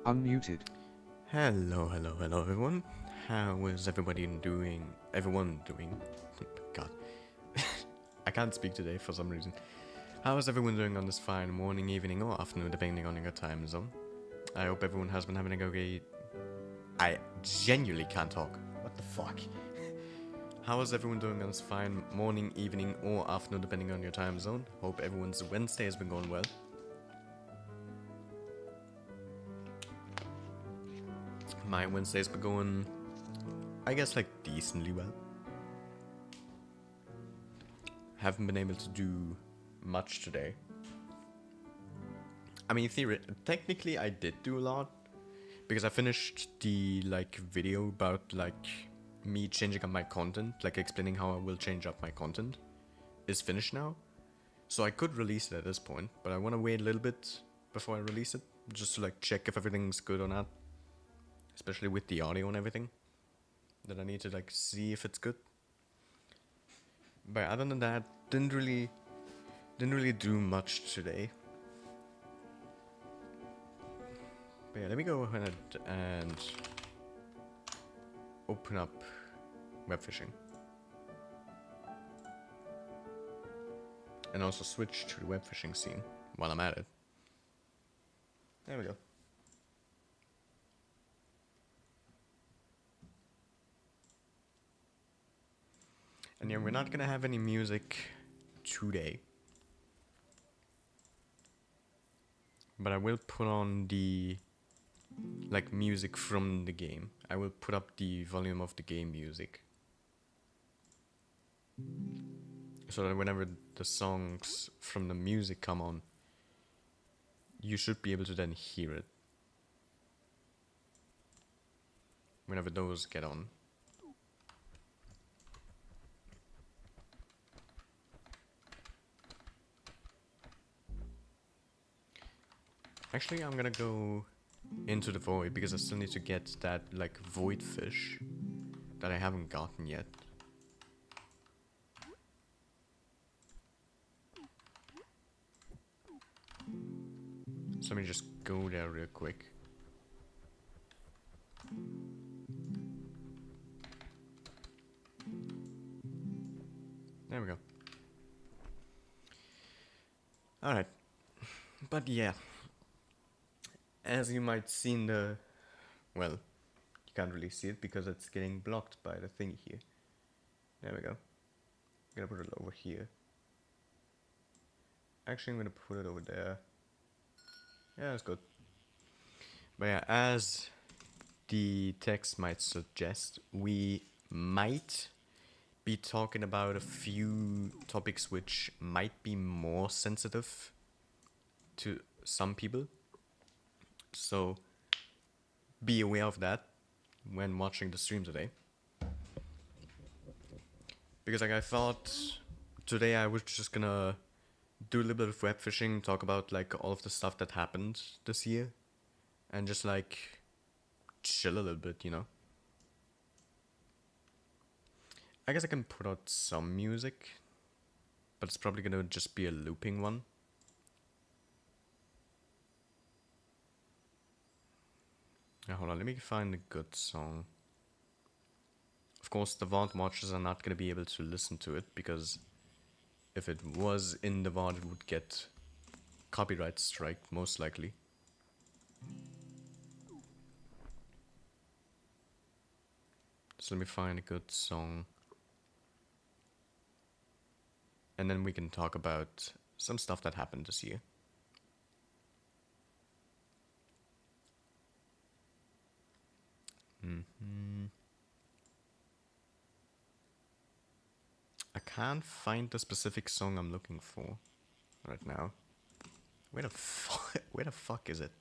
Unmuted. Hello, hello, hello, everyone. How is everybody doing? Everyone doing? God, I can't speak today for some reason. How is everyone doing on this fine morning, evening, or afternoon, depending on your time zone? I hope everyone has been having a great. I genuinely can't talk. What the fuck? How is everyone doing on this fine morning, evening, or afternoon, depending on your time zone? Hope everyone's Wednesday has been going well. My Wednesday's been going, I guess, like decently well. Haven't been able to do much today. I mean, technically, I did do a lot because I finished the video about me changing up my content, explaining how I will change up my content, is finished now. So I could release it at this point, but I want to wait a little bit before I release it, just to check if everything's good or not, especially with the audio and everything. That I need to see if it's good. But other than that, didn't really do much today. But yeah, let me go ahead and open up webfishing. And also switch to the webfishing scene while I'm at it. There we go. And yeah, we're not gonna have any music today. But I will put on the music from the game. I will put up the volume of the game music. So that whenever the songs from the music come on, you should be able to then hear it. Whenever those get on. Actually, I'm gonna go into the void because I still need to get that void fish that I haven't gotten yet. So let me just go there real quick. There we go. Alright. But yeah. As you might see in the... Well, you can't really see it because it's getting blocked by the thing here. There we go. I'm gonna put it over here. Actually, I'm gonna put it over there. Yeah, that's good. But yeah, as the text might suggest, we might be talking about a few topics which might be more sensitive to some people. So be aware of that when watching the stream today. Because I thought today I was just gonna do a little bit of web fishing, talk about all of the stuff that happened this year, and just chill a little bit, you know. I guess I can put out some music, but it's probably gonna just be a looping one. Hold on, let me find a good song. Of course, the VOD watchers are not gonna be able to listen to it because if it was in the VOD, it would get copyright strike, most likely. So let me find a good song. And then we can talk about some stuff that happened this year. I can't find the specific song I'm looking for right now. Where the fuck is it?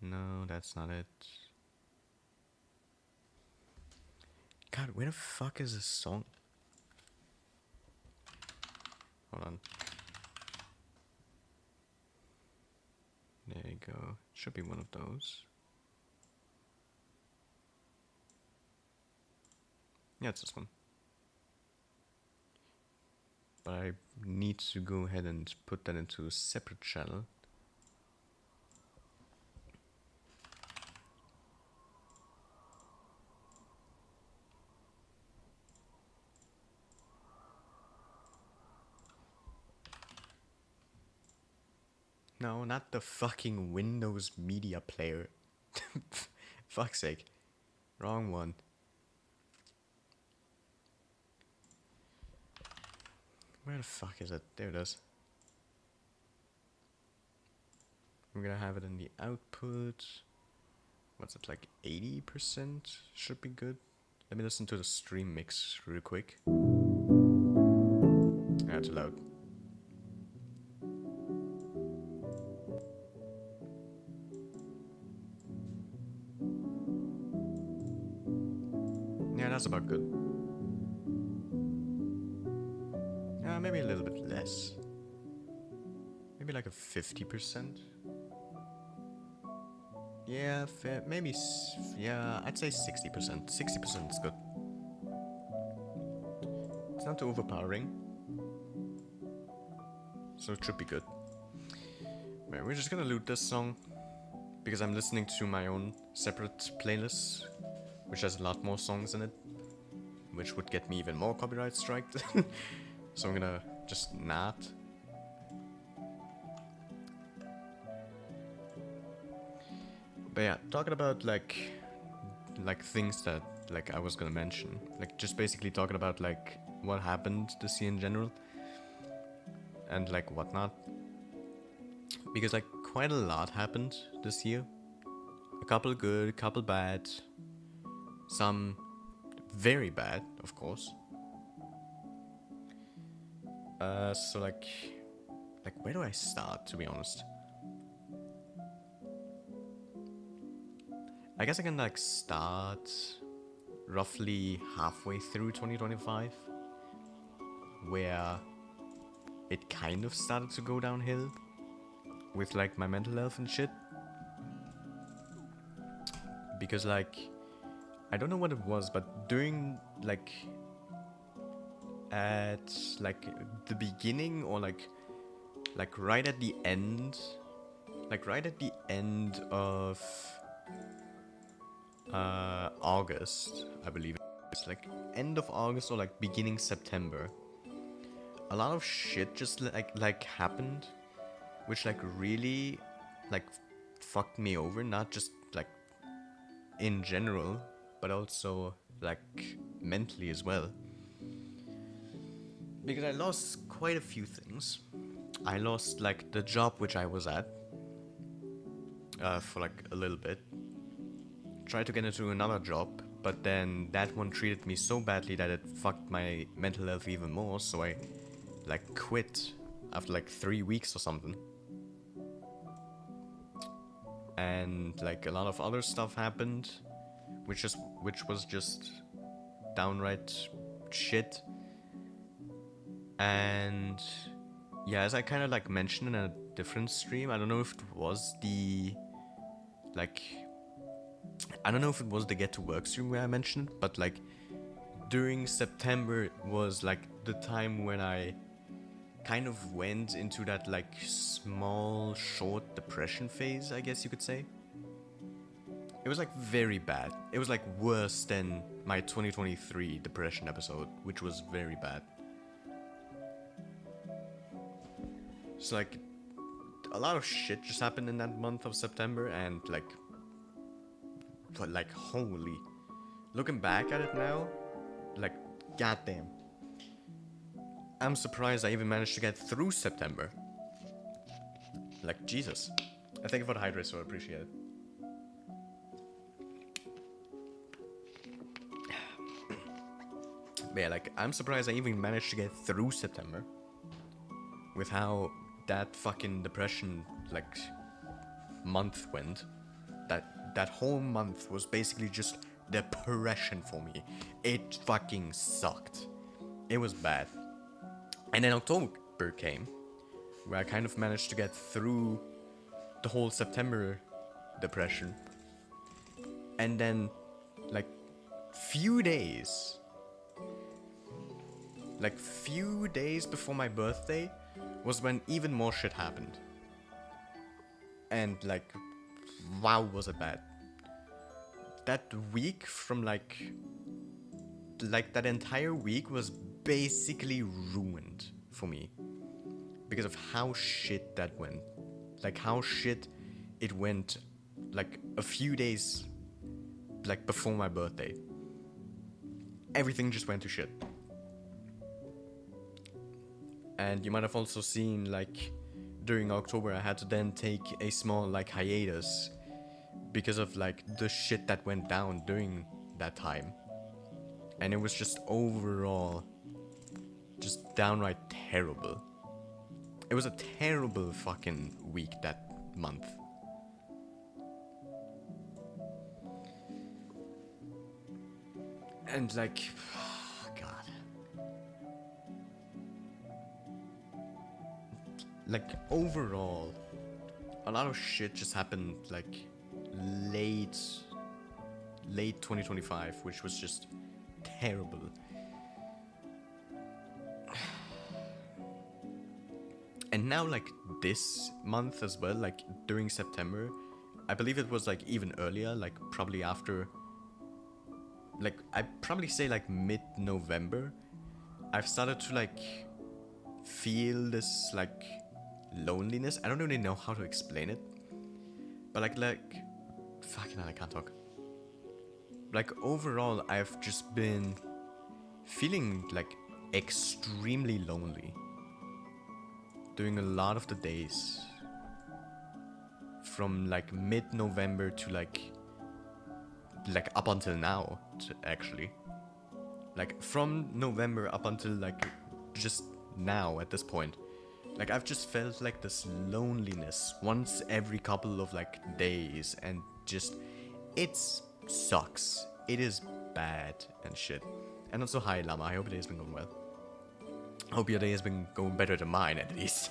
No, that's not it. God, where the fuck is this song? Hold on. There you go. Should be one of those. Yeah, it's this one. But I need to go ahead and put that into a separate channel. No, not the fucking Windows Media Player. Fuck's sake. Wrong one. Where the fuck is it? There it is. We're gonna have it in the output. What's it, like 80%? Should be good. Let me listen to the stream mix real quick. Ah, too loud. Yeah, that's about good. Maybe a little bit less. Maybe like a 50%. Yeah, maybe, yeah, I'd say 60%. 60% is good. It's not too overpowering. So it should be good. Right, we're just gonna loot this song. Because I'm listening to my own separate playlist. Which has a lot more songs in it. Which would get me even more copyright striked. So I'm gonna just not. But yeah, talking about like things that like I was gonna mention. Like just basically talking about like what happened this year in general. And like whatnot. Because like quite a lot happened this year. A couple good, a couple bad. Some very bad, of course. So like where do I start, to be honest? I guess I can like start roughly halfway through 2025, where it kind of started to go downhill with like my mental health and shit. Because like, I don't know what it was, but during like at like the beginning or like right at the end, of August, I believe it's like end of August or like beginning September, a lot of shit just like happened, which like really like fucked me over, not just like in general, but also like mentally as well. Because I lost quite a few things. I lost like the job which I was at for like a little bit. Tried to get into another job, but then that one treated me so badly that it fucked my mental health even more, so I like quit after like 3 weeks or something. And like a lot of other stuff happened, which was just downright shit. And yeah, as I kind of like mentioned in a different stream, I don't know if it was the Get to Work stream where I mentioned it, but like during September was like the time when I kind of went into that like small short depression phase, I guess you could say. It was like very bad. It was like worse than my 2023 depression episode, which was very bad. So like a lot of shit just happened in that month of September, and like holy, looking back at it now, like goddamn, I'm surprised I even managed to get through September. Like Jesus. I thank you for the hydrate, so I appreciate it. But yeah, like I'm surprised I even managed to get through September with how that fucking depression like month went. That whole month was basically just depression for me. It fucking sucked. It was bad. And then October came, where I kind of managed to get through the whole September depression. And then, like, few days like few days before my birthday was when even more shit happened. And like, wow, was it bad. That week from like that entire week was basically ruined for me. Because of how shit that went. Like how shit it went like a few days like before my birthday. Everything just went to shit. And you might have also seen like during October I had to then take a small like hiatus because of like the shit that went down during that time. And it was just overall just downright terrible. It was a terrible fucking week that month. And like, God. Like overall, a lot of shit just happened like late 2025, which was just terrible. And now like this month as well, like during September, I believe it was like even earlier, like probably after, like I'd probably say like mid-November, I've started to like feel this like loneliness. I don't really know how to explain it, but like fucking hell, I can't talk. Like overall, I've just been feeling like extremely lonely during a lot of the days from like mid-November to like up until now, actually. Like from November up until like just now at this point. Like I've just felt like this loneliness once every couple of like days, and just it sucks. It is bad and shit. And also, hi Llama, I hope your day has been going well. I hope your day has been going better than mine, at least.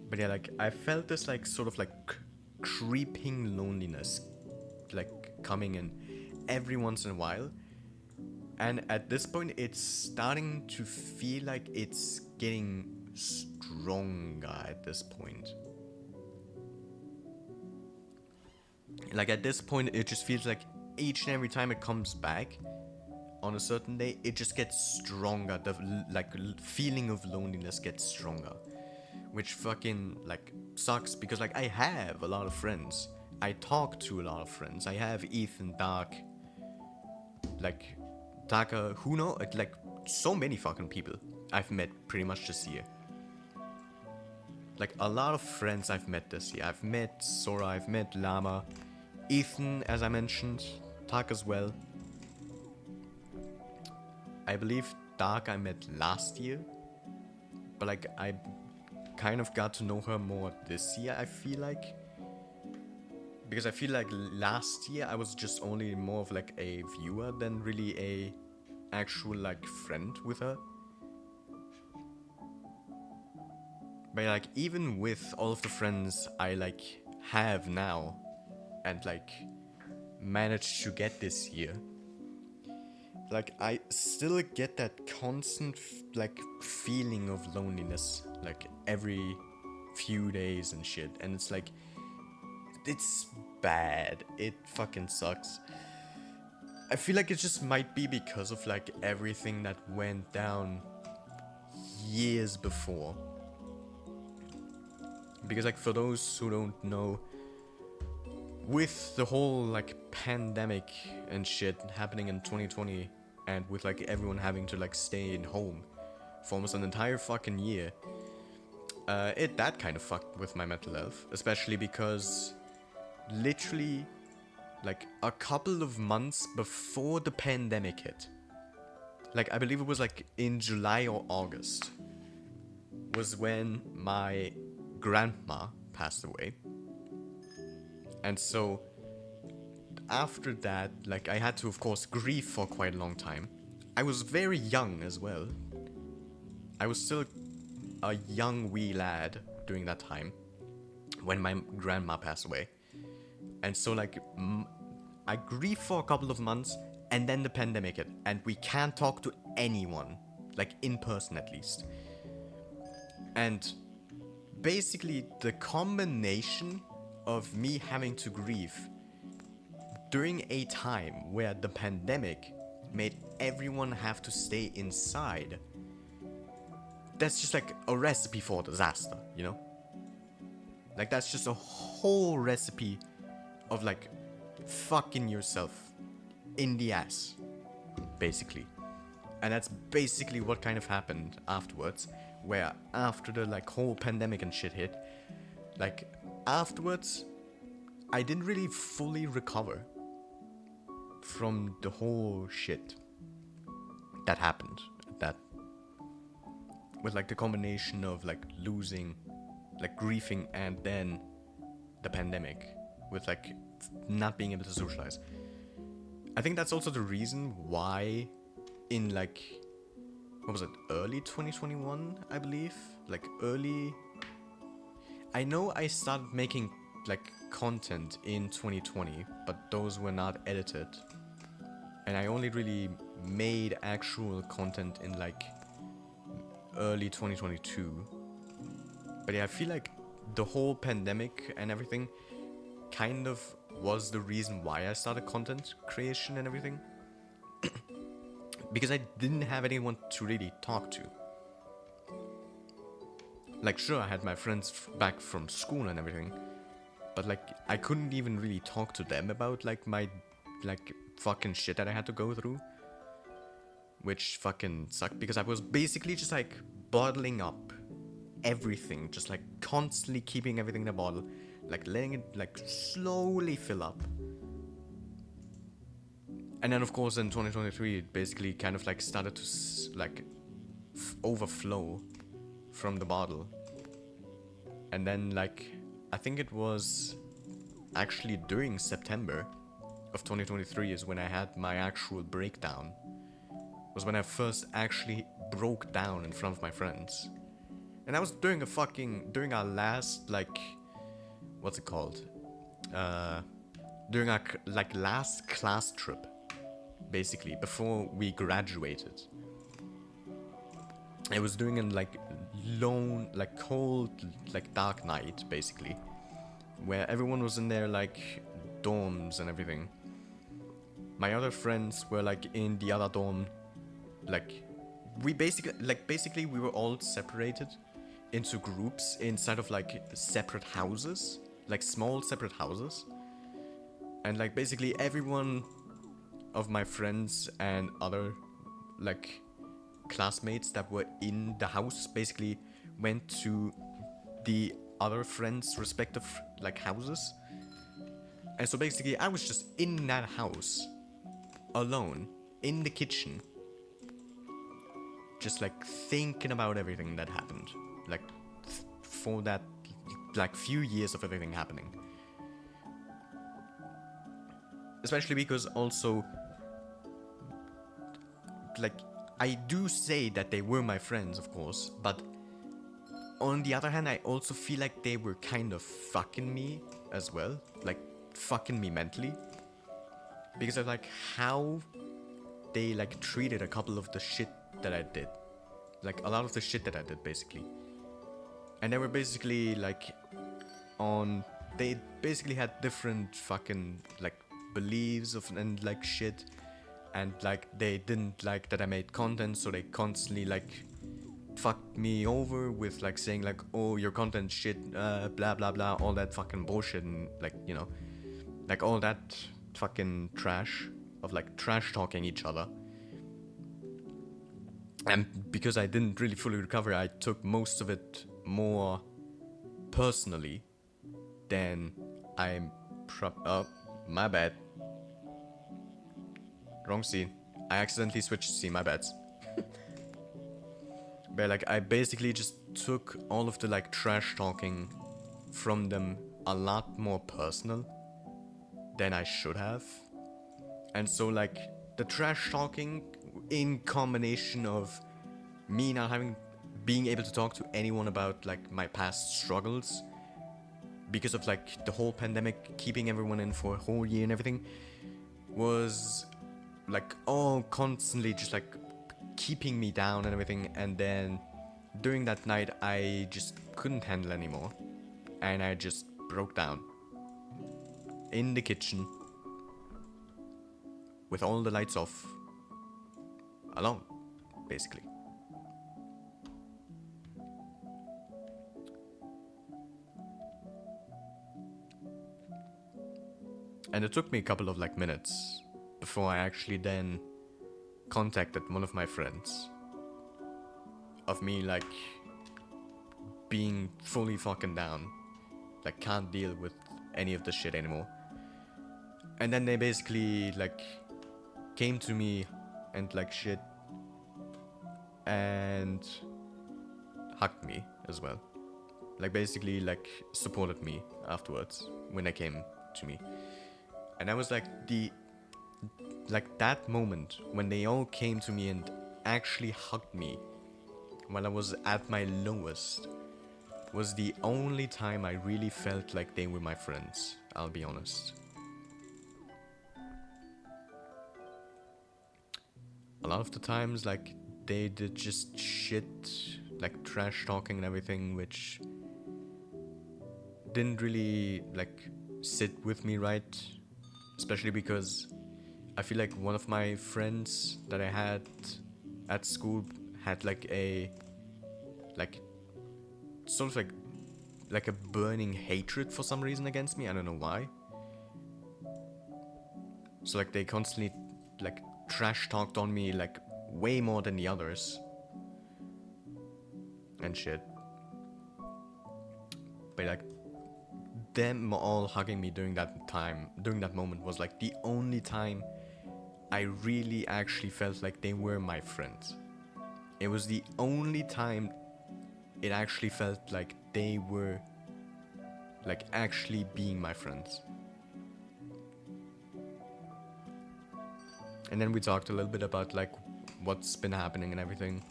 But yeah, like, I felt this, like, sort of, like, creeping loneliness, like, coming in every once in a while. And at this point, it's starting to feel like it's getting stronger at this point. Like at this point, it just feels like each and every time it comes back on a certain day, it just gets stronger. The like feeling of loneliness gets stronger, which fucking like sucks because like I have a lot of friends. I talk to a lot of friends. I have Ethan, Dark, like Taka, Huno, like so many fucking people I've met pretty much this year. Like a lot of friends I've met this year. I've met Sora, I've met Llama, Ethan, as I mentioned, Tak as well. I believe Dark I met last year, but like I kind of got to know her more this year, I feel like. Because I feel like last year I was just only more of like a viewer than really a actual like friend with her. But like even with all of the friends I like have now and like managed to get this year, like I still get that constant like feeling of loneliness like every few days and shit, and it's like it's bad. It fucking sucks. I feel like it just might be because of like everything that went down years before. Because like for those who don't know, with the whole like pandemic and shit happening in 2020, and with like everyone having to like stay in home for almost an entire fucking year, that kind of fucked with my mental health, especially because literally like a couple of months before the pandemic hit, like I believe it was like in July or August, was when my grandma passed away. And so after that, like I had to of course grieve for quite a long time. I was very young as well. I was still a young wee lad during that time. when my grandma passed away. And so like I grieved for a couple of months, and then the pandemic hit, and we can't talk to anyone, like in person at least. And basically the combination of me having to grieve during a time where the pandemic made everyone have to stay inside, that's just like a recipe for disaster, you know? Like that's just a whole recipe of like fucking yourself in the ass, basically. And that's basically what kind of happened afterwards, where after the like whole pandemic and shit hit, like afterwards I didn't really fully recover from the whole shit that happened. That with like the combination of like losing, like grieving, and then the pandemic, with like not being able to socialize. I think that's also the reason why in like, what was it, early 2021, I believe? Like early... I know I started making like content in 2020, but those were not edited. And I only really made actual content in like early 2022. But yeah, I feel like the whole pandemic and everything kind of was the reason why I started content creation and everything. Because I didn't have anyone to really talk to. Like, sure, I had my friends back from school and everything, but like, I couldn't even really talk to them about like my like fucking shit that I had to go through, which fucking sucked, because I was basically just like bottling up everything, just like constantly keeping everything in a bottle, like letting it like slowly fill up. And then of course in 2023 it basically kind of like started to like overflow from the bottle. And then like I think it was actually during September of 2023 is when I had my actual breakdown. Was when I first actually broke down in front of my friends. And that was during our last like, what's it called? During our like last class trip, basically, before we graduated. It was during a like lone, like cold, like dark night, basically, where everyone was in their like dorms and everything. My other friends were like in the other dorm, like we basically we were all separated into groups inside of like separate houses, like small separate houses. And like basically everyone of my friends and other like classmates that were in the house basically went to the other friends' respective like houses. And so basically I was just in that house alone in the kitchen, just like thinking about everything that happened, like for that like few years of everything happening. Especially because also like I do say that they were my friends, of course, but on the other hand I also feel like they were kind of fucking me as well, like fucking me mentally, because of like how they like treated a couple of the shit that I did, like a lot of the shit that I did basically. And they were basically like they basically had different fucking like beliefs of and like shit, and like they didn't like that I made content, so they constantly like fucked me over with like saying like, oh, your content shit, blah blah blah, all that fucking bullshit, and like, you know, like all that fucking trash of like trash talking each other. And because I didn't really fully recover, I took most of it more personally than I'm oh, my bad. Wrong scene. I accidentally switched scene, my bad. But like I basically just took all of the like trash talking from them a lot more personal than I should have. And so like the trash talking in combination of me not being able to talk to anyone about like my past struggles because of like the whole pandemic, keeping everyone in for a whole year and everything, was like all constantly just like keeping me down and everything. And then during that night, I just couldn't handle anymore, and I just broke down in the kitchen with all the lights off, alone, basically. And it took me a couple of like minutes before I actually then contacted one of my friends of me like being fully fucking down, like can't deal with any of the shit anymore. And then they basically like came to me and like shit and hugged me as well, like basically like supported me afterwards when they came to me. And I was like that moment when they all came to me and actually hugged me when I was at my lowest was the only time I really felt like they were my friends, I'll be honest. A lot of the times, like, they did just shit, like trash talking and everything, which didn't really, like, sit with me right. Especially because I feel like one of my friends that I had at school had like a, like, sort of like a burning hatred for some reason against me. I don't know why. So like they constantly like trash talked on me like way more than the others and shit. But like them all hugging me during that moment was like the only time I really actually felt like they were my friends. It was the only time it actually felt like they were like actually being my friends. And then we talked a little bit about like what's been happening and everything.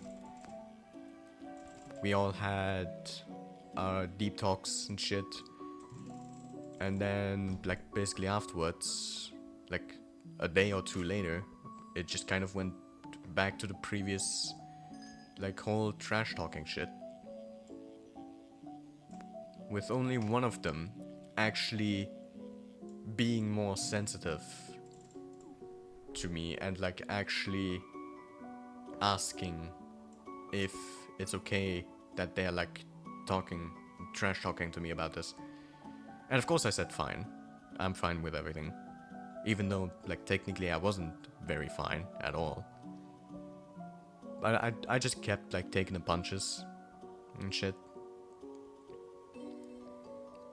We all had our deep talks and shit. And then like basically afterwards, like a day or two later, it just kind of went back to the previous like whole trash talking shit. With only one of them actually being more sensitive to me and like actually asking if it's okay that they're like trash talking to me about this. And of course I said fine. I'm fine with everything. Even though like technically I wasn't very fine at all. But I just kept like taking the punches and shit.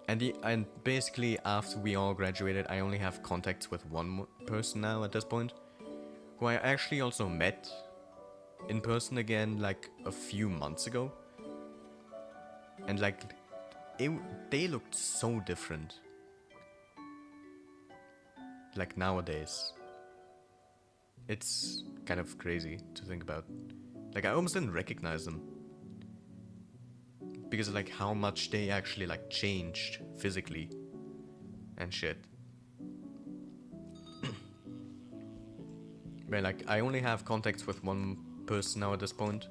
And basically after we all graduated, I only have contacts with one person now at this point, who I actually also met in person again like a few months ago. And like they looked so different. Like nowadays. It's kind of crazy to think about. Like I almost didn't recognize them. Because of like how much they actually like changed physically and shit. But like I only have contacts with one person now at this point.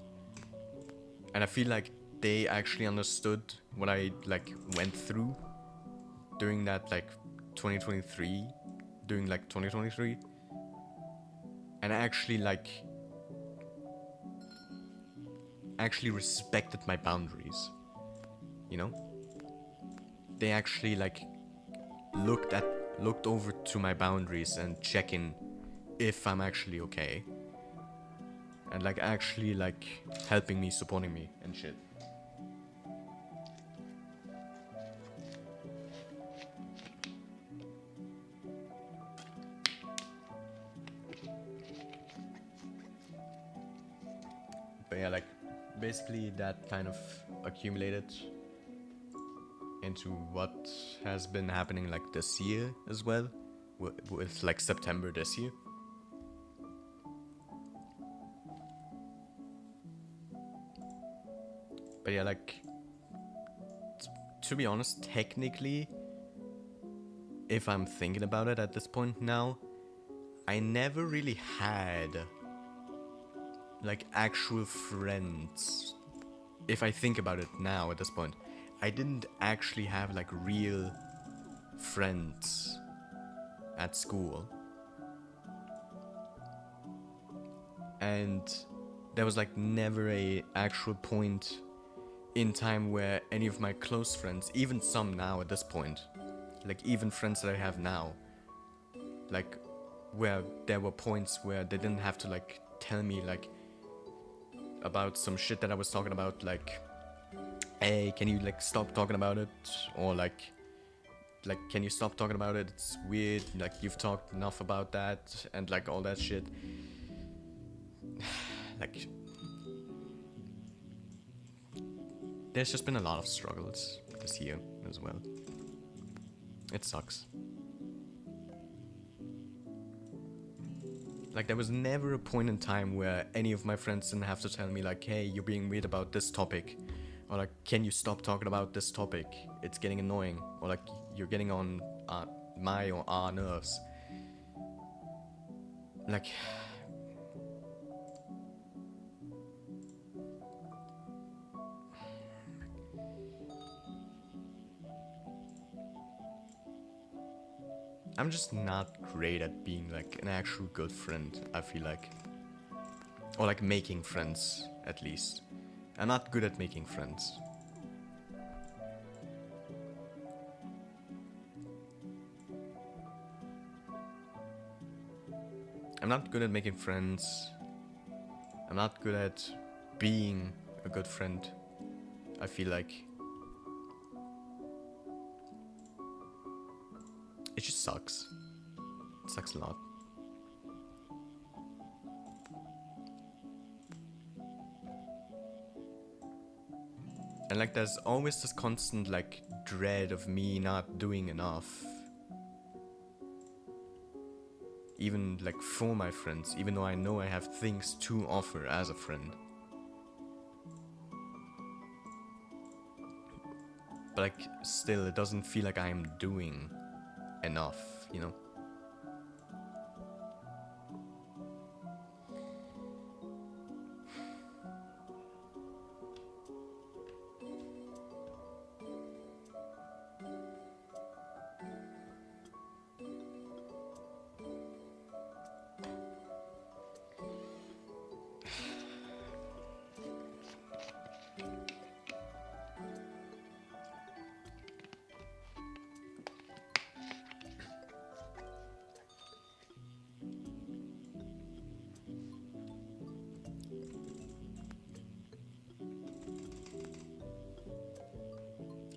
And I feel like they actually understood what I like went through during that like 2023. During like 2023. And I actually like respected my boundaries. You know? They actually like looked over to my boundaries and checking if I'm actually okay. And like actually like helping me, supporting me and shit. But yeah, like basically that kind of accumulated into what has been happening like this year as well, with like September this year. But yeah, like to be honest, technically, if I'm thinking about it at this point now, I never really had like actual friends. If I think about it now at this point, I didn't actually have like real friends at school. And there was like never a actual point in time where any of my close friends, even some now at this point, like even friends that I have now, like where there were points where they didn't have to like tell me like about some shit that I was talking about, like, hey, can you like stop talking about it, or like can you stop talking about it, it's weird, like you've talked enough about that, and like all that shit. Like, there's just been a lot of struggles this year as well. It sucks. Like, there was never a point in time where any of my friends didn't have to tell me like, hey, you're being weird about this topic, or like, can you stop talking about this topic, it's getting annoying, or like, you're getting on my or our nerves. Like, I'm just not great at being like an actual good friend, I feel like. Or like making friends, at least. I'm not good at making friends. I'm not good at making friends. I'm not good at being a good friend, I feel like. It just sucks. It sucks a lot. And like there's always this constant like dread of me not doing enough. Even like for my friends, even though I know I have things to offer as a friend. But like still it doesn't feel like I'm doing enough, you know?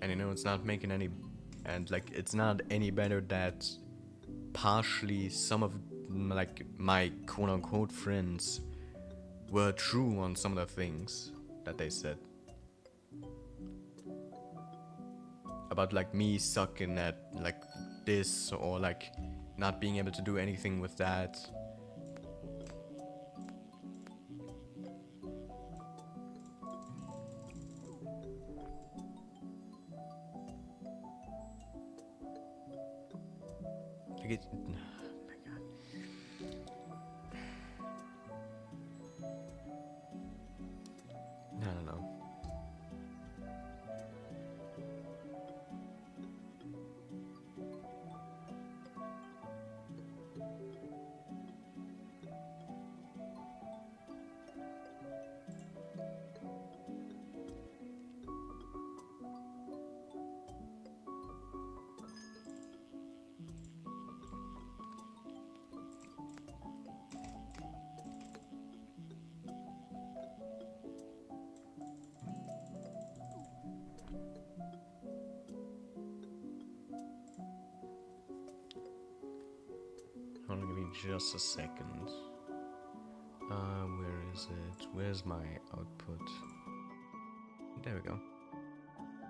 And you know, it's not making any, and like it's not any better that partially some of like my quote unquote friends were true on some of the things that they said. About like me sucking at like this, or like not being able to do anything with that. Like it, oh my god. I don't know. Hold on, give me just a second. Where is it? Where's my output? There we go.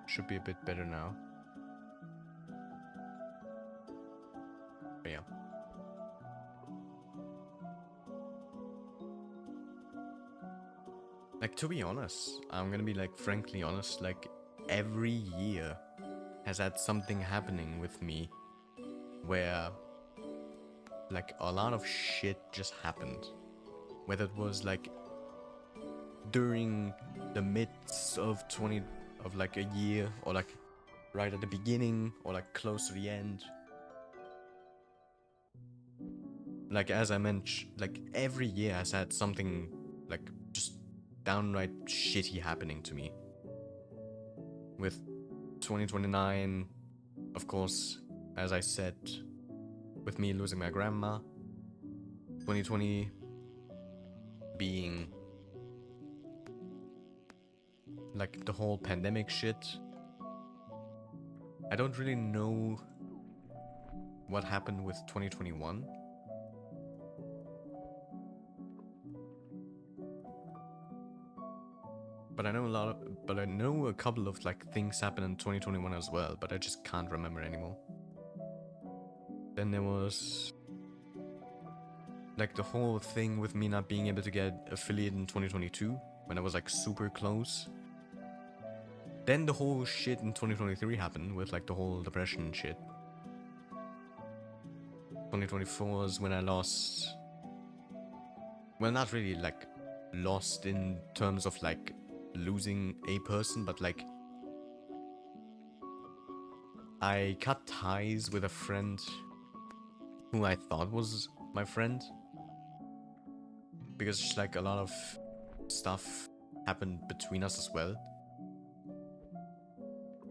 Should be a bit better now. But yeah. Like, to be honest, I'm gonna be like frankly honest, like every year has had something happening with me where like a lot of shit just happened. Whether it was like during the midst of like a year, or like right at the beginning, or like close to the end. Like as I mentioned, like every year has had something like just downright shitty happening to me. With 2029, of course, as I said, with me losing my grandma, 2020 being like the whole pandemic shit. I don't really know what happened with 2021. But I know a couple of like things happened in 2021 as well, but I just can't remember anymore. Then there was like the whole thing with me not being able to get affiliate in 2022 when I was like super close. Then the whole shit in 2023 happened with like the whole depression shit. 2024 is when I lost, well, not really like lost in terms of like losing a person, but like I cut ties with a friend who I thought was my friend, because like a lot of stuff happened between us as well.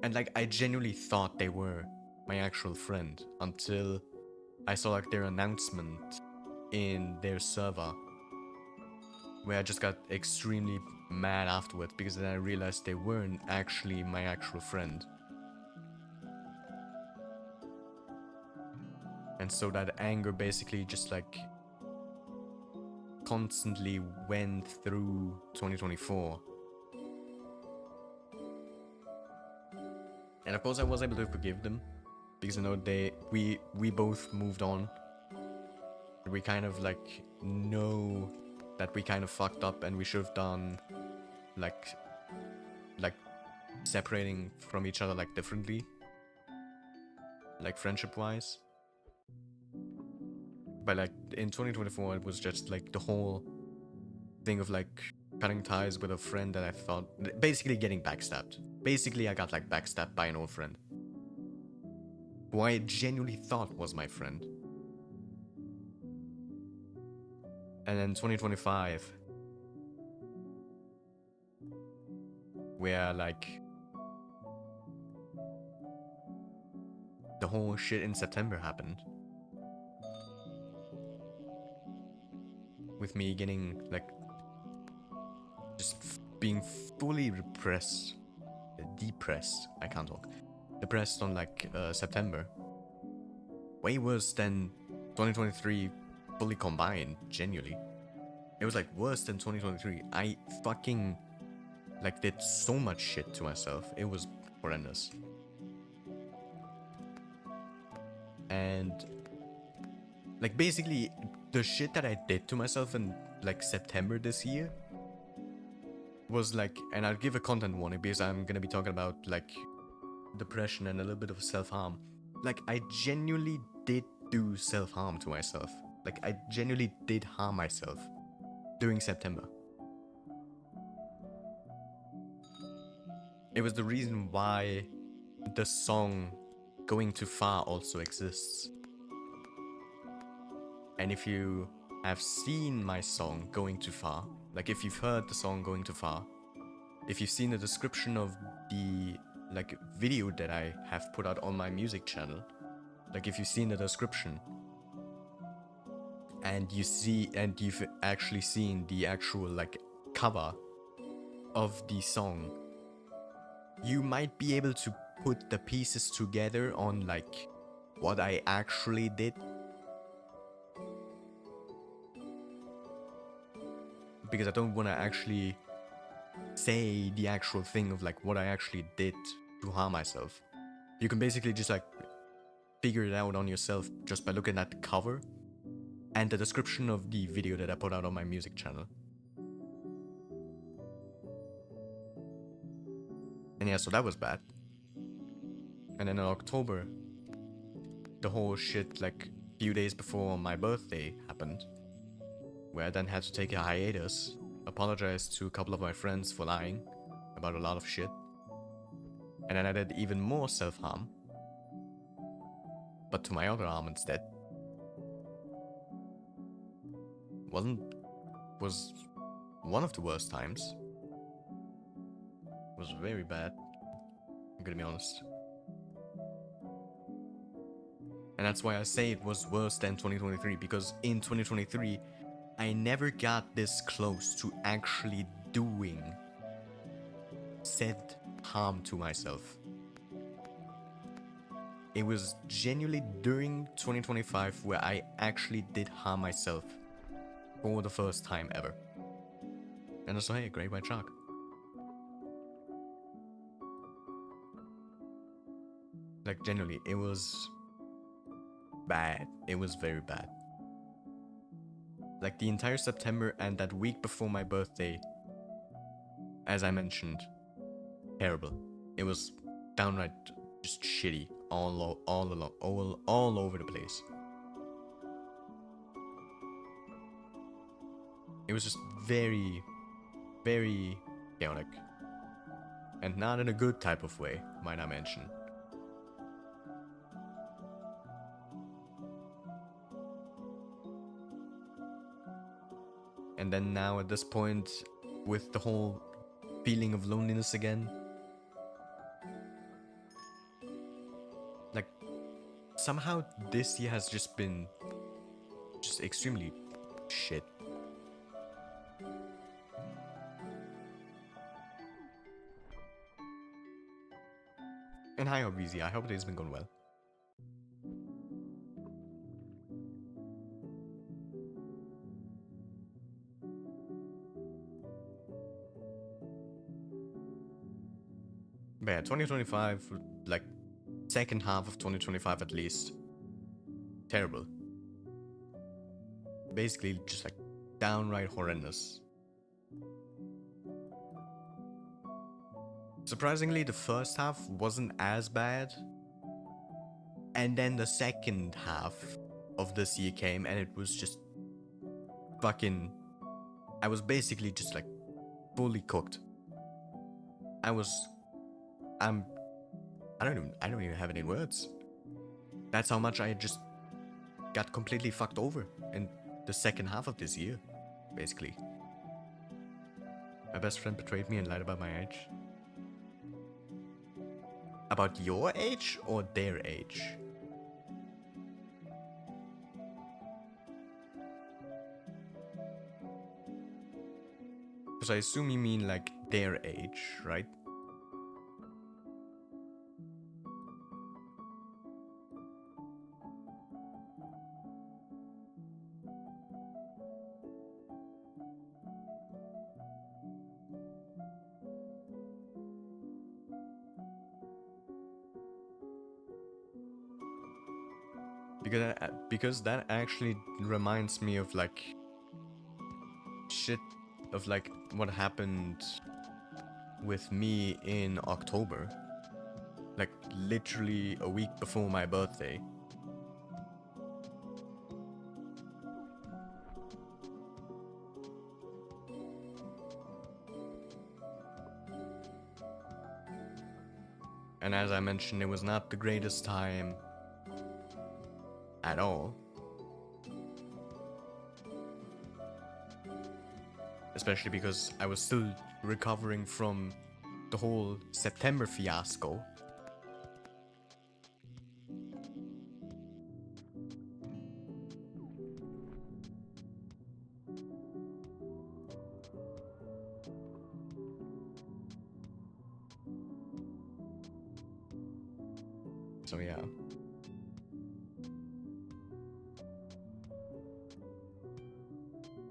And like I genuinely thought they were my actual friend until I saw like their announcement in their server, where I just got extremely mad afterwards, because then I realized they weren't actually my actual friend. And so that anger basically just like constantly went through 2024. And of course I was able to forgive them, because I know we both moved on. We kind of like know that we kind of fucked up and we should have done like separating from each other like differently, like friendship wise. But like in 2024 it was just like the whole thing of like cutting ties with a friend that I thought, basically getting backstabbed. Basically I got like backstabbed by an old friend who I genuinely thought was my friend. And then 2025, where like the whole shit in September happened, with me getting like just being fully depressed, I can't talk, depressed on like September. Way worse than 2023 fully combined, genuinely. It was like worse than 2023. I fucking like did so much shit to myself. It was horrendous. And like basically the shit that I did to myself in like September this year was like, and I'll give a content warning because I'm gonna be talking about like depression and a little bit of self-harm. Like I genuinely did do self-harm to myself. Like I genuinely did harm myself during September. It was the reason why the song Going Too Far also exists. And if you have seen my song Going Too Far, like if you've heard the song Going Too Far, if you've seen the description of the like video that I have put out on my music channel, like if you've seen the description and you've actually seen the actual like cover of the song, you might be able to put the pieces together on like what I actually did. Because I don't want to actually say the actual thing of like what I actually did to harm myself. You can basically just like figure it out on yourself just by looking at the cover and the description of the video that I put out on my music channel. And yeah, so that was bad. And then in October, the whole shit like few days before my birthday happened, where I then had to take a hiatus, apologize to a couple of my friends for lying about a lot of shit, and then I did even more self-harm, but to my other arm instead. Was one of the worst times. Was very bad, I'm gonna be honest. And that's why I say it was worse than 2023, because in 2023, I never got this close to actually doing said harm to myself. It was genuinely during 2025 where I actually did harm myself for the first time ever. And so hey, great white shark. Like genuinely, it was bad. It was very bad. Like the entire September and that week before my birthday, as I mentioned, terrible. It was downright just shitty all over the place. It was just very, very chaotic. And not in a good type of way, might I mention. And then now at this point, with the whole feeling of loneliness again, like somehow this year has just been just extremely shit. And hi Obviously, I hope it has been going well. But yeah, 2025, like second half of 2025 at least, terrible. Basically just like downright horrendous. Surprisingly, the first half wasn't as bad. And then the second half of this year came and it was just fucking... I was basically just like fully cooked. I don't even have any words. That's how much I just got completely fucked over in the second half of this year, basically. My best friend betrayed me and lied about my age. About your age or their age? Because I assume you mean like their age, right? Because that actually reminds me of like shit of like what happened with me in October, like literally a week before my birthday. And as I mentioned, it was not the greatest time at all. Especially because I was still recovering from the whole September fiasco. So yeah.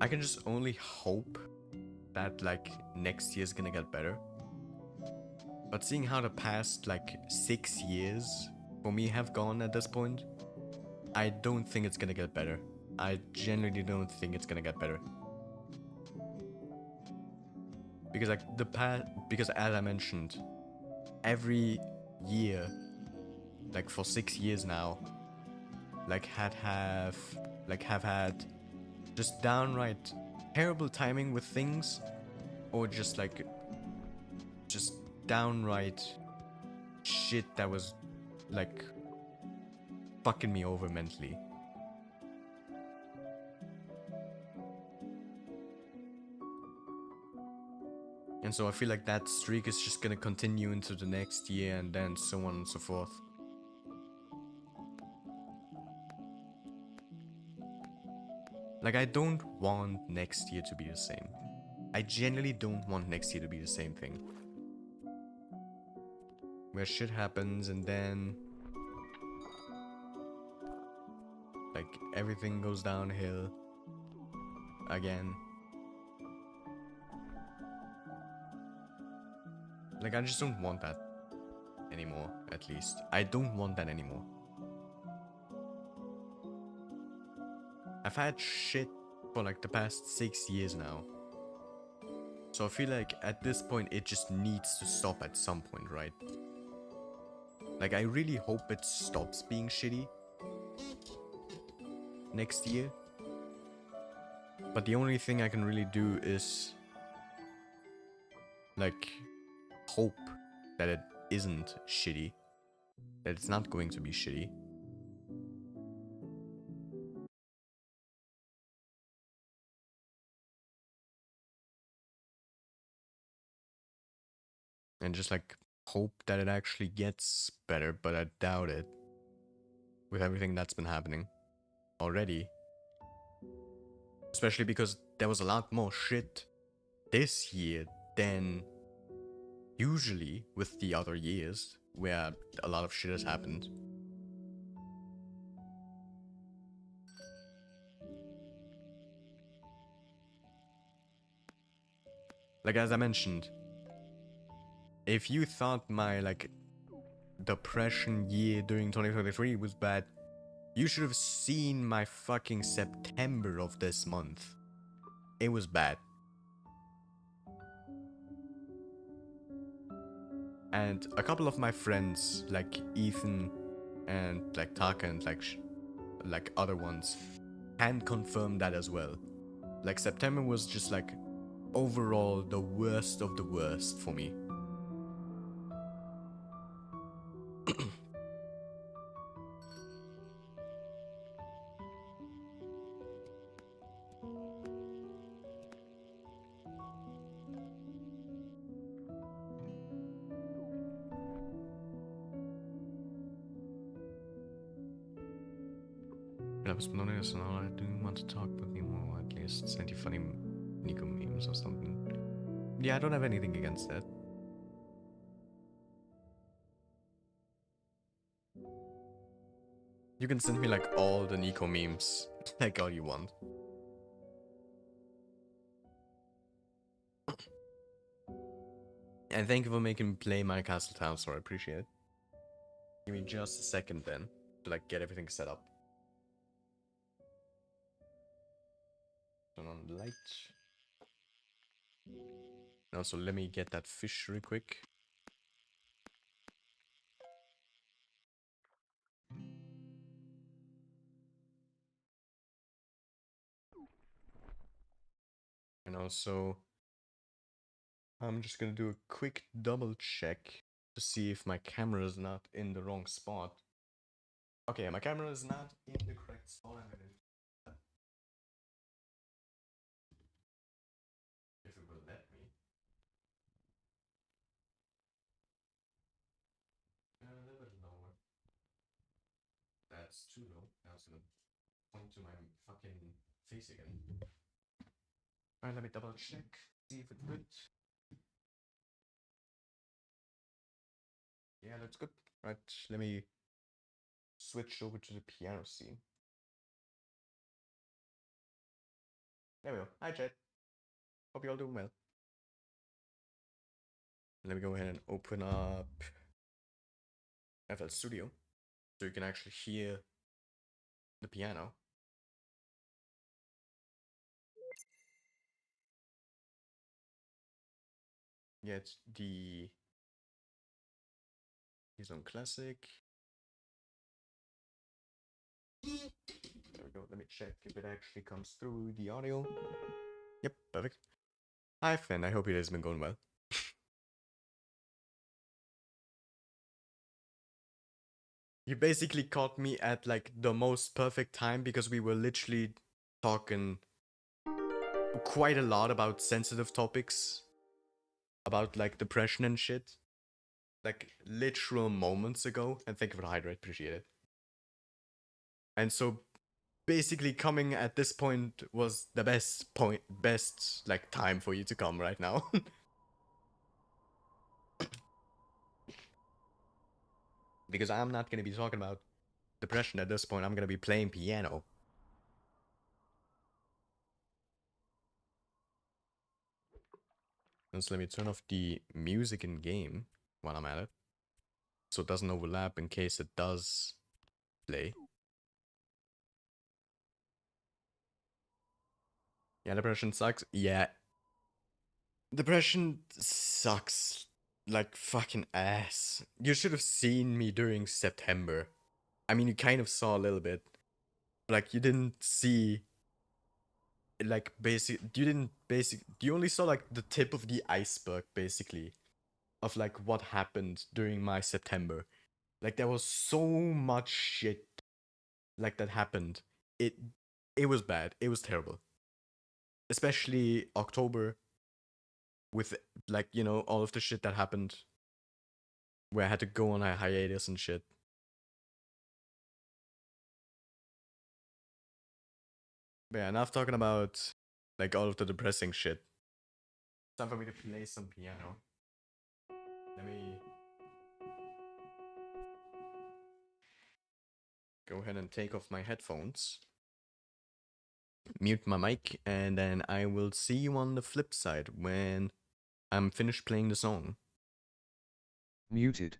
I can just only hope that like next year's gonna get better. But seeing how the past like 6 years for me have gone at this point, I don't think it's gonna get better. I genuinely don't think it's gonna get better. Because like because as I mentioned, every year like for 6 years now, like have had just downright terrible timing with things, or just downright shit that was like fucking me over mentally. And so I feel like that streak is just gonna continue into the next year, and then so on and so forth. Like, I don't want next year to be the same. I genuinely don't want next year to be the same thing. Where shit happens and then like everything goes downhill again. Like, I just don't want that anymore, at least. I don't want that anymore. I've had shit for like the past 6 years now. So I feel like at this point it just needs to stop at some point, right? Like, I really hope it stops being shitty next year. But the only thing I can really do is like hope that it isn't shitty. That it's not going to be shitty. And just like hope that it actually gets better, but I doubt it. With everything that's been happening already. Especially because there was a lot more shit this year than usually with the other years where a lot of shit has happened. Like, as I mentioned, if you thought my like depression year during 2023 was bad, you should have seen my fucking September of this month. It was bad. And a couple of my friends, like Ethan and like Taka and like other ones, can confirm that as well. Like, September was just like overall the worst of the worst for me. I was honest, and all I do want to talk with you more, at least send you funny Nico memes or something. Yeah, I don't have anything against that. You can send me like all the Nico memes, like all you want. And thank you for making me play my Castle Town, so I appreciate it. Give me just a second then, to like get everything set up. Turn on the light. Now, so let me get that fish real quick. And also, I'm just gonna do a quick double check to see if my camera is not in the wrong spot. Okay, my camera is not in the correct spot. I'm gonna... If it will let me. A little bit lower. That's too low. Now it's gonna point to my fucking face again. Alright, let me double check. See if it's good. Yeah, that's good. Right, let me switch over to the piano scene. There we go. Hi, chat. Hope you're all doing well. Let me go ahead and open up FL Studio so you can actually hear the piano. Yeah, it's the... He's on classic. There we go. Let me check if it actually comes through the audio. Yep, perfect. Hi, Finn. I hope your day's been going well. You basically caught me at like the most perfect time because we were literally talking quite a lot about sensitive topics, about like depression and shit, like literal moments ago. And thank you for the hydrate, appreciate it. And so basically coming at this point was the best like time for you to come right now. Because I'm not gonna be talking about depression at this point, I'm gonna be playing piano. And so let me turn off the music in game while I'm at it. So it doesn't overlap in case it does play. Yeah, depression sucks. Yeah. Depression sucks like fucking ass. You should have seen me during September. I mean, you kind of saw a little bit. Like, you didn't see, like, you only saw, like, the tip of the iceberg, basically, of, like, what happened during my September. Like, there was so much shit, like, that happened. It, it was bad. It was terrible. Especially October, with, like, you know, all of the shit that happened, where I had to go on a hiatus and shit. But yeah, enough talking about, like, all of the depressing shit. Time for me to play some piano. Let me go ahead and take off my headphones, mute my mic, and then I will see you on the flip side when I'm finished playing the song. Muted.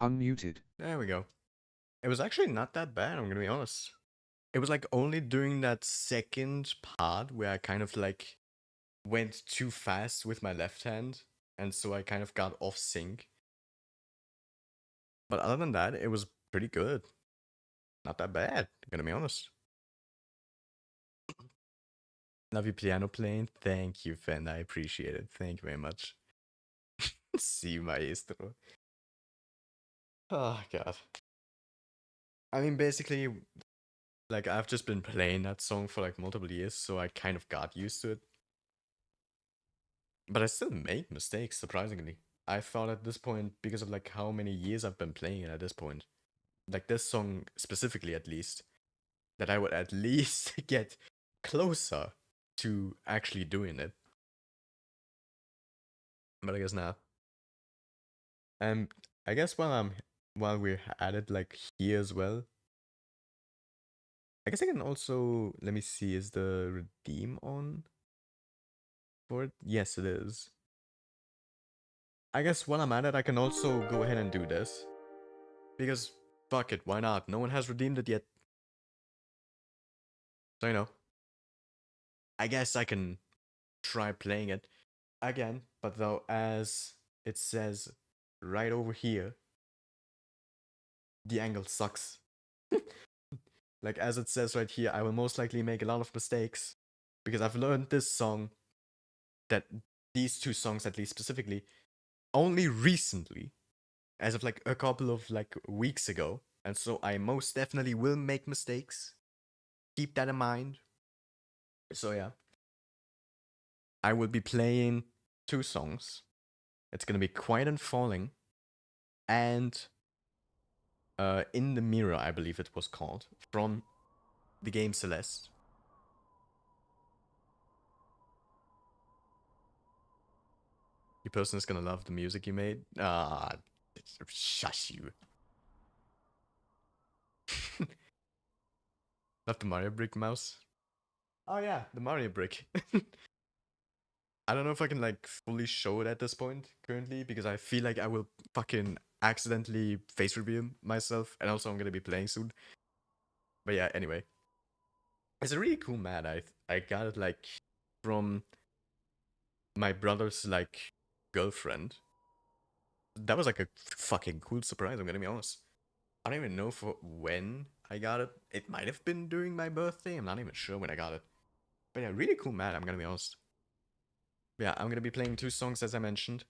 Unmuted. There we go. It was actually not that bad, I'm gonna be honest. It was like only during that second part where I kind of like went too fast with my left hand, and so I kind of got off sync. But other than that, it was pretty good. Not that bad, gonna be honest. Love your piano playing. Thank you, Fen. I appreciate it. Thank you very much. Sí, maestro. Oh, God. I mean, basically, like, I've just been playing that song for like multiple years, so I kind of got used to it. But I still make mistakes, surprisingly. I thought at this point, because of like how many years I've been playing it at this point, like this song specifically at least, that I would at least get closer to actually doing it. But I guess not. And I guess while we're at it like here as well, I guess I can also let me see, is the redeem on for it? Yes, it is. I guess while I'm at it, I can also go ahead and do this. Because fuck it, why not? No one has redeemed it yet. So you know. I guess I can try playing it again, but though as it says right over here, the angle sucks. Like as it says right here, I will most likely make a lot of mistakes because I've learned this song, that these two songs at least specifically, only recently, as of like a couple of like weeks ago, and so I most definitely will make mistakes. Keep that in mind. So yeah, I will be playing two songs. It's gonna be Quiet and Falling and In the Mirror, I believe it was called, from the game Celeste. Your person is gonna love the music you made. Ah, shush you. Love the Mario brick mouse. Oh yeah, the Mario brick. I don't know if I can like fully show it at this point currently because I feel like I will fucking accidentally face reveal myself, and also I'm gonna be playing soon. But yeah, anyway, it's a really cool mat. I got it like from my brother's like girlfriend. That was like a fucking cool surprise. I'm gonna be honest. I don't even know for when I got it. It might have been during my birthday. I'm not even sure when I got it. But yeah, really cool mat. I'm gonna be honest. Yeah, I'm gonna be playing two songs as I mentioned,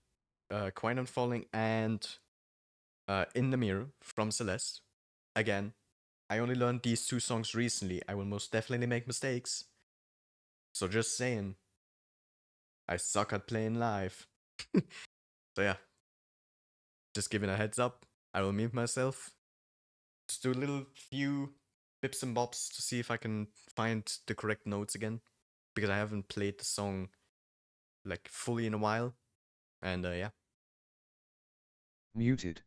Quiet and Falling and In the Mirror from Celeste. Again, I only learned these two songs recently. I will most definitely make mistakes. So just saying, I suck at playing live. So yeah, just giving a heads up. I will mute myself. Just do a little few bips and bops to see if I can find the correct notes again. Because I haven't played the song like fully in a while. And yeah. Muted.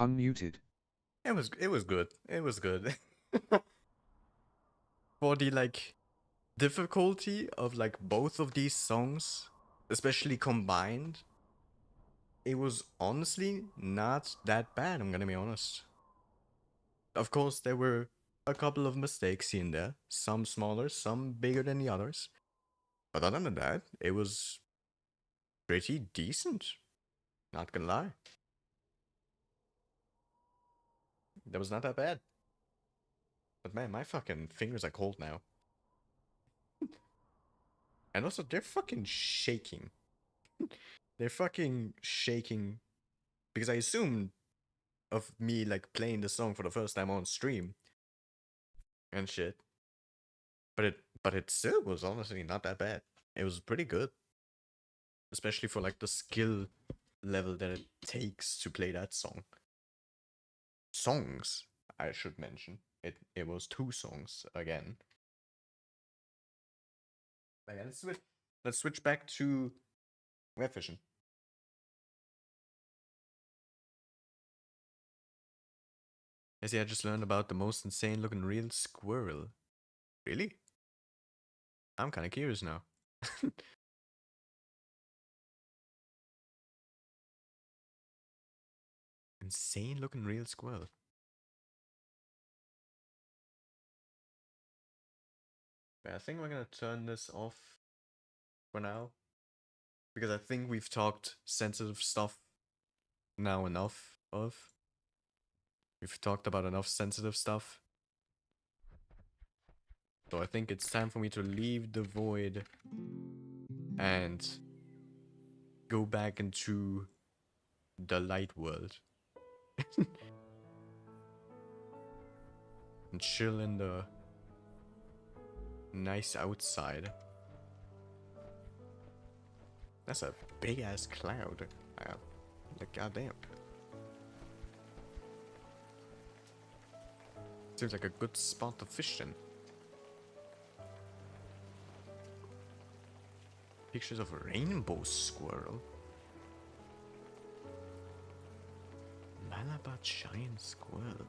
Unmuted. It was good. It was good. For the like difficulty of like both of these songs, especially combined, it was honestly not that bad, I'm gonna be honest. Of course, there were a couple of mistakes here and there, some smaller, some bigger than the others. But other than that, it was pretty decent. Not gonna lie. That was not that bad. But man, my fucking fingers are cold now. And also, they're fucking shaking. They're fucking shaking because I assumed of me like playing the song for the first time on stream and shit. But it still was honestly not that bad. It was pretty good, especially for like the skill level that it takes to play that song. Songs, I should mention. It was 2 songs again. But yeah, let's switch back to webfishing. As I just learned about the most insane looking real squirrel. Really? I'm kinda curious now. Insane looking real squirrel. But I think we're gonna turn this off for now. Because I think we've talked sensitive stuff now enough of. We've talked about enough sensitive stuff. So I think it's time for me to leave the void and go back into the light world. And chill in the nice outside. That's a big ass cloud. Like goddamn. Seems like a good spot to fish in. Pictures of a rainbow squirrel. Malabar giant squirrel.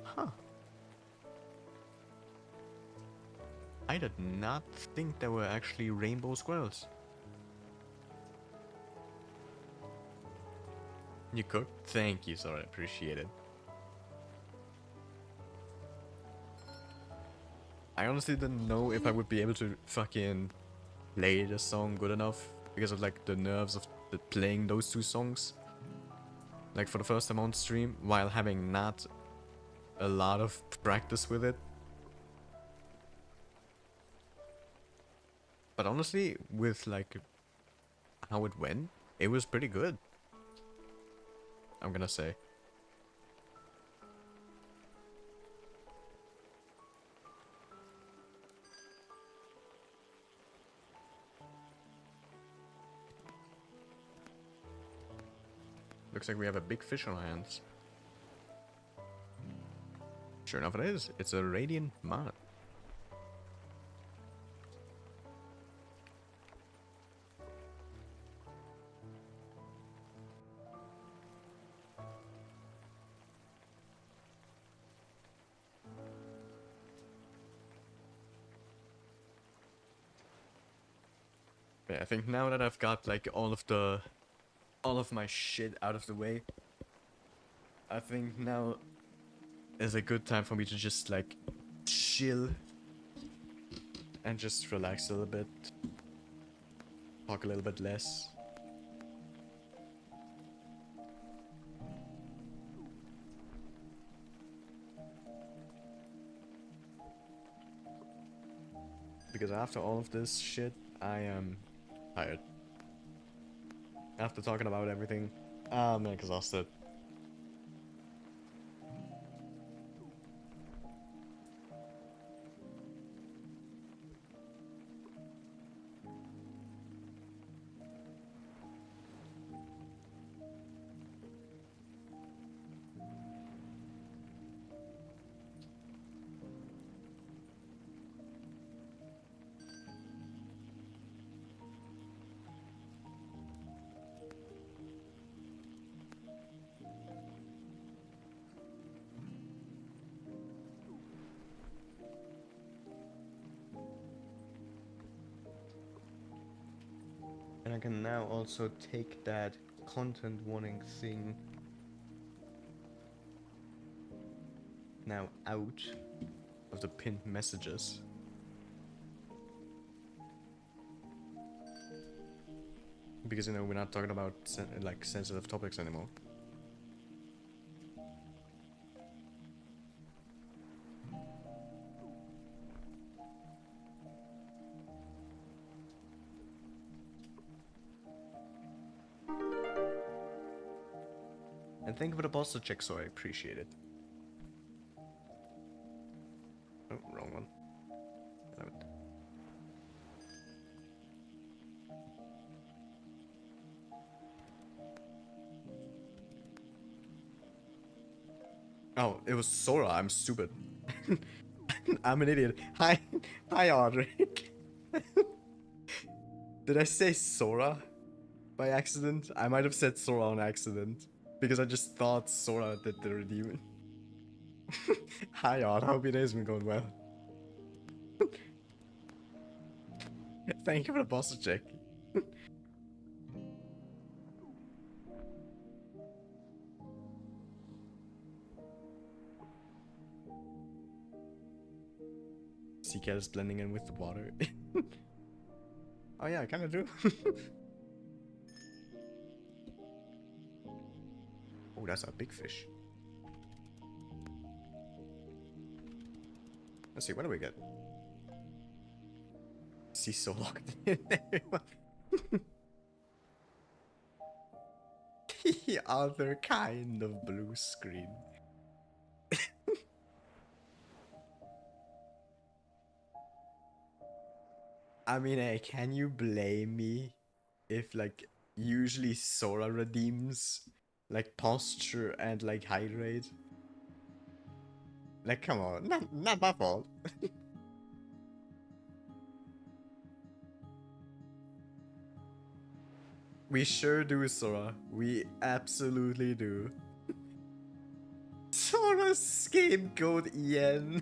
Huh. I did not think there were actually rainbow squirrels. You cooked? Thank you, sir. I appreciate it. I honestly didn't know if I would be able to fucking play the song good enough because of like the nerves of playing those 2 songs. Like for the first time on stream while having not a lot of practice with it. But honestly, with like how it went, it was pretty good. I'm gonna say. Looks like we have a big fish on our hands. Sure enough it is. It's a radiant mud. Yeah, I think now that I've got like all of my shit out of the way, I think now is a good time for me to just like chill and just relax a little bit, talk a little bit less. Because after all of this shit, I am tired. After talking about everything, I'm exhausted. I can now also take that content warning thing now out of the pinned messages. Because, you know, we're not talking about like sensitive topics anymore. And thank you for the posture check, so I appreciate it. Oh, wrong one. Damn it. Oh, it was Sora. I'm stupid. I'm an idiot. Hi, Audric. Did I say Sora by accident? I might have said Sora on accident because I just thought Sora did the redeeming. Hi, Aud. Hope your day's been going well. Thank you for the posture check. Sea cat is blending in with the water. Oh yeah, I kinda do. Oh, that's a big fish. Let's see, what do we get? Sea so locked in. The other kind of blue screen. I mean, hey, can you blame me if, like, usually Sora redeems, like, posture and, like, hydrate? Like, come on, not my fault. We sure do, Sora. We absolutely do. Sora's scapegoat, Ian.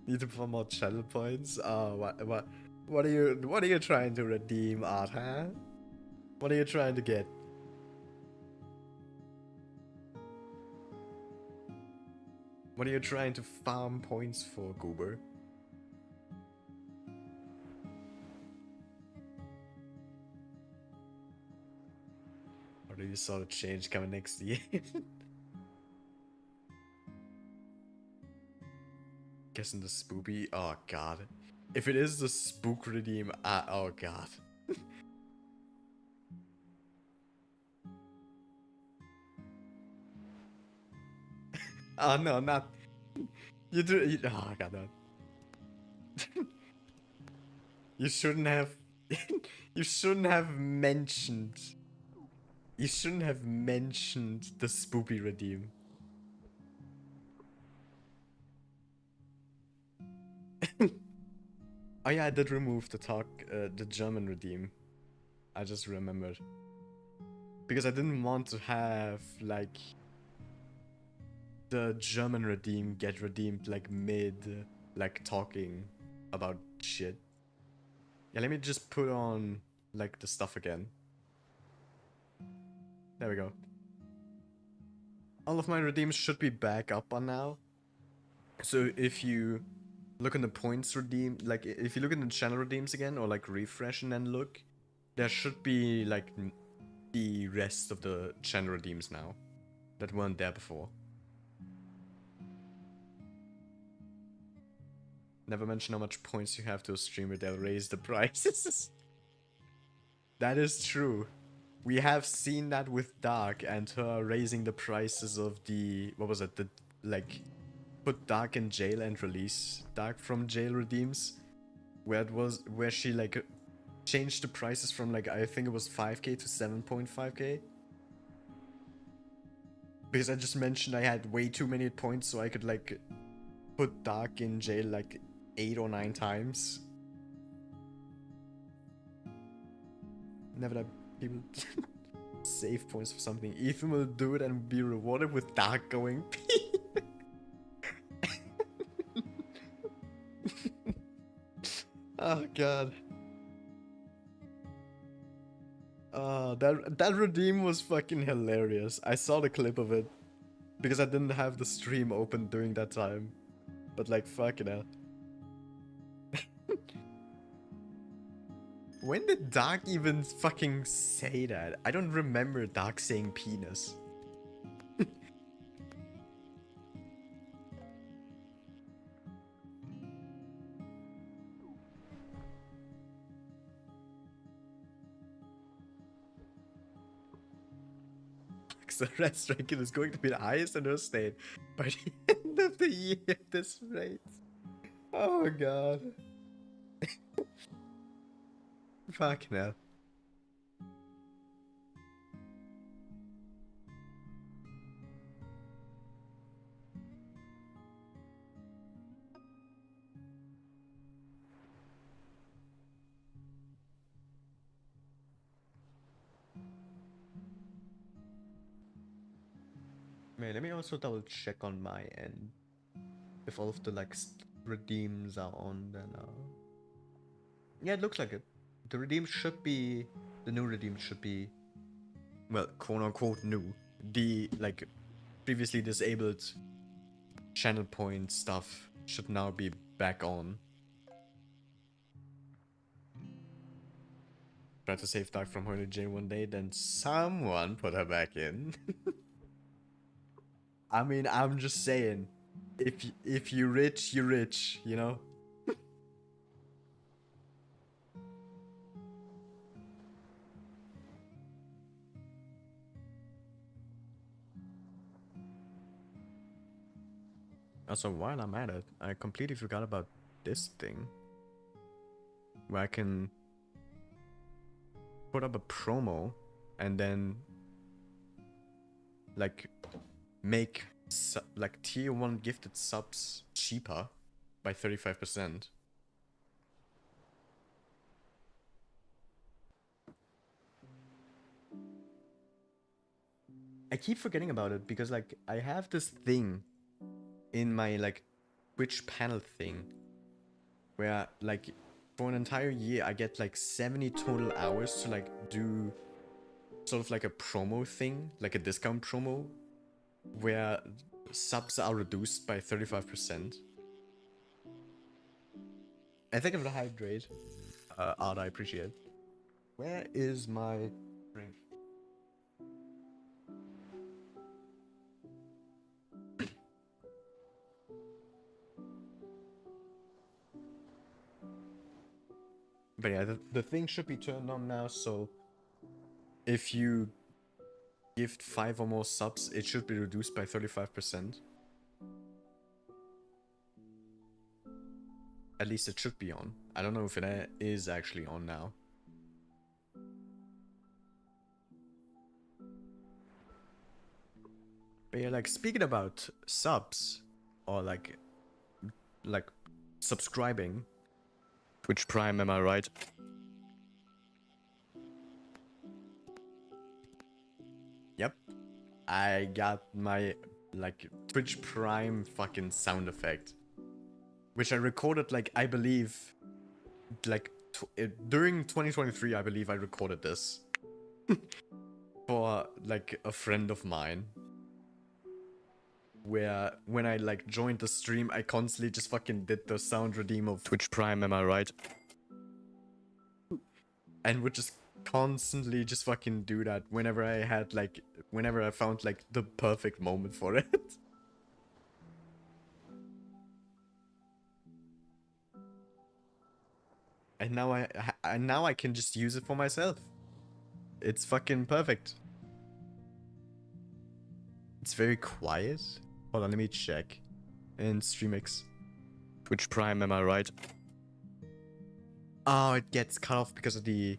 Need to promote channel points. Oh, what are you trying to redeem, Art? Huh? What are you trying to get? What are you trying to farm points for, Goober? Already saw the change coming next year. Guessing the spoopy. Oh god. If it is the spook redeem, oh god. Oh no, not. You do. Oh god, no. You shouldn't have. You shouldn't have mentioned. You shouldn't have mentioned the spoopy redeem. Oh yeah, I did remove the German redeem. I just remembered. Because I didn't want to have, like, the German redeem get redeemed, like, mid, like, talking about shit. Yeah, let me just put on, like, the stuff again. There we go. All of my redeems should be back up on now. So if you look in the points redeem, like, if you look in the channel redeems again, or, like, refresh and then look, there should be, like, the rest of the channel redeems now that weren't there before. Never mention how much points you have to a streamer, they'll raise the prices. That is true. We have seen that with Dark and her raising the prices of the, what was it, the, like, put Dark in jail and release Dark from jail redeems, where she, like, changed the prices from, like, I think it was 5k to 7.5k. Because I just mentioned I had way too many points, so I could, like, put Dark in jail like 8 or 9 times. Never let people save points for something. Ethan will do it and be rewarded with Dark going P. Oh god. That redeem was fucking hilarious. I saw the clip of it because I didn't have the stream open during that time. But like fucking hell. When did Dark even fucking say that? I don't remember Dark saying penis. The rest ranking is going to be the highest in our state by the end of the year at this rate. Oh god. Fucking hell. Man, let me also double check on my end if all of the like redeems are on. Then yeah, it looks like it. The redeem should be, the new redeem should be, well, quote unquote new. The like previously disabled channel point stuff should now be back on. Tried to save Dark from Holy J one day, then someone put her back in. I mean, I'm just saying, if you rich, you rich, you know? Also, while I'm at it, I completely forgot about this thing. Where I can put up a promo and then like make like tier 1 gifted subs cheaper by 35%. I keep forgetting about it because like I have this thing in my like Twitch panel thing where like for an entire year I get like 70 total hours to like do sort of like a promo thing, like a discount promo where subs are reduced by 35%. I think of the hydrate. Art, I appreciate. Where is my drink? But yeah, the thing should be turned on now, so if you gift 5 or more subs, it should be reduced by 35%. At least it should be on. I don't know if it is actually on now. But yeah, like speaking about subs or like subscribing. Twitch Prime, am I right? Yep. I got my like Twitch Prime fucking sound effect, which I recorded like I believe like during 2023. I believe I recorded this for like a friend of mine, where when I like joined the stream I constantly just fucking did the sound redeem of Twitch Prime, am I right? And would just constantly just fucking do that whenever I had like, whenever I found like the perfect moment for it. And now I can just use it for myself. It's fucking perfect. It's very quiet. Hold on, let me check. In StreamX. Twitch Prime, am I right? Oh, it gets cut off because of the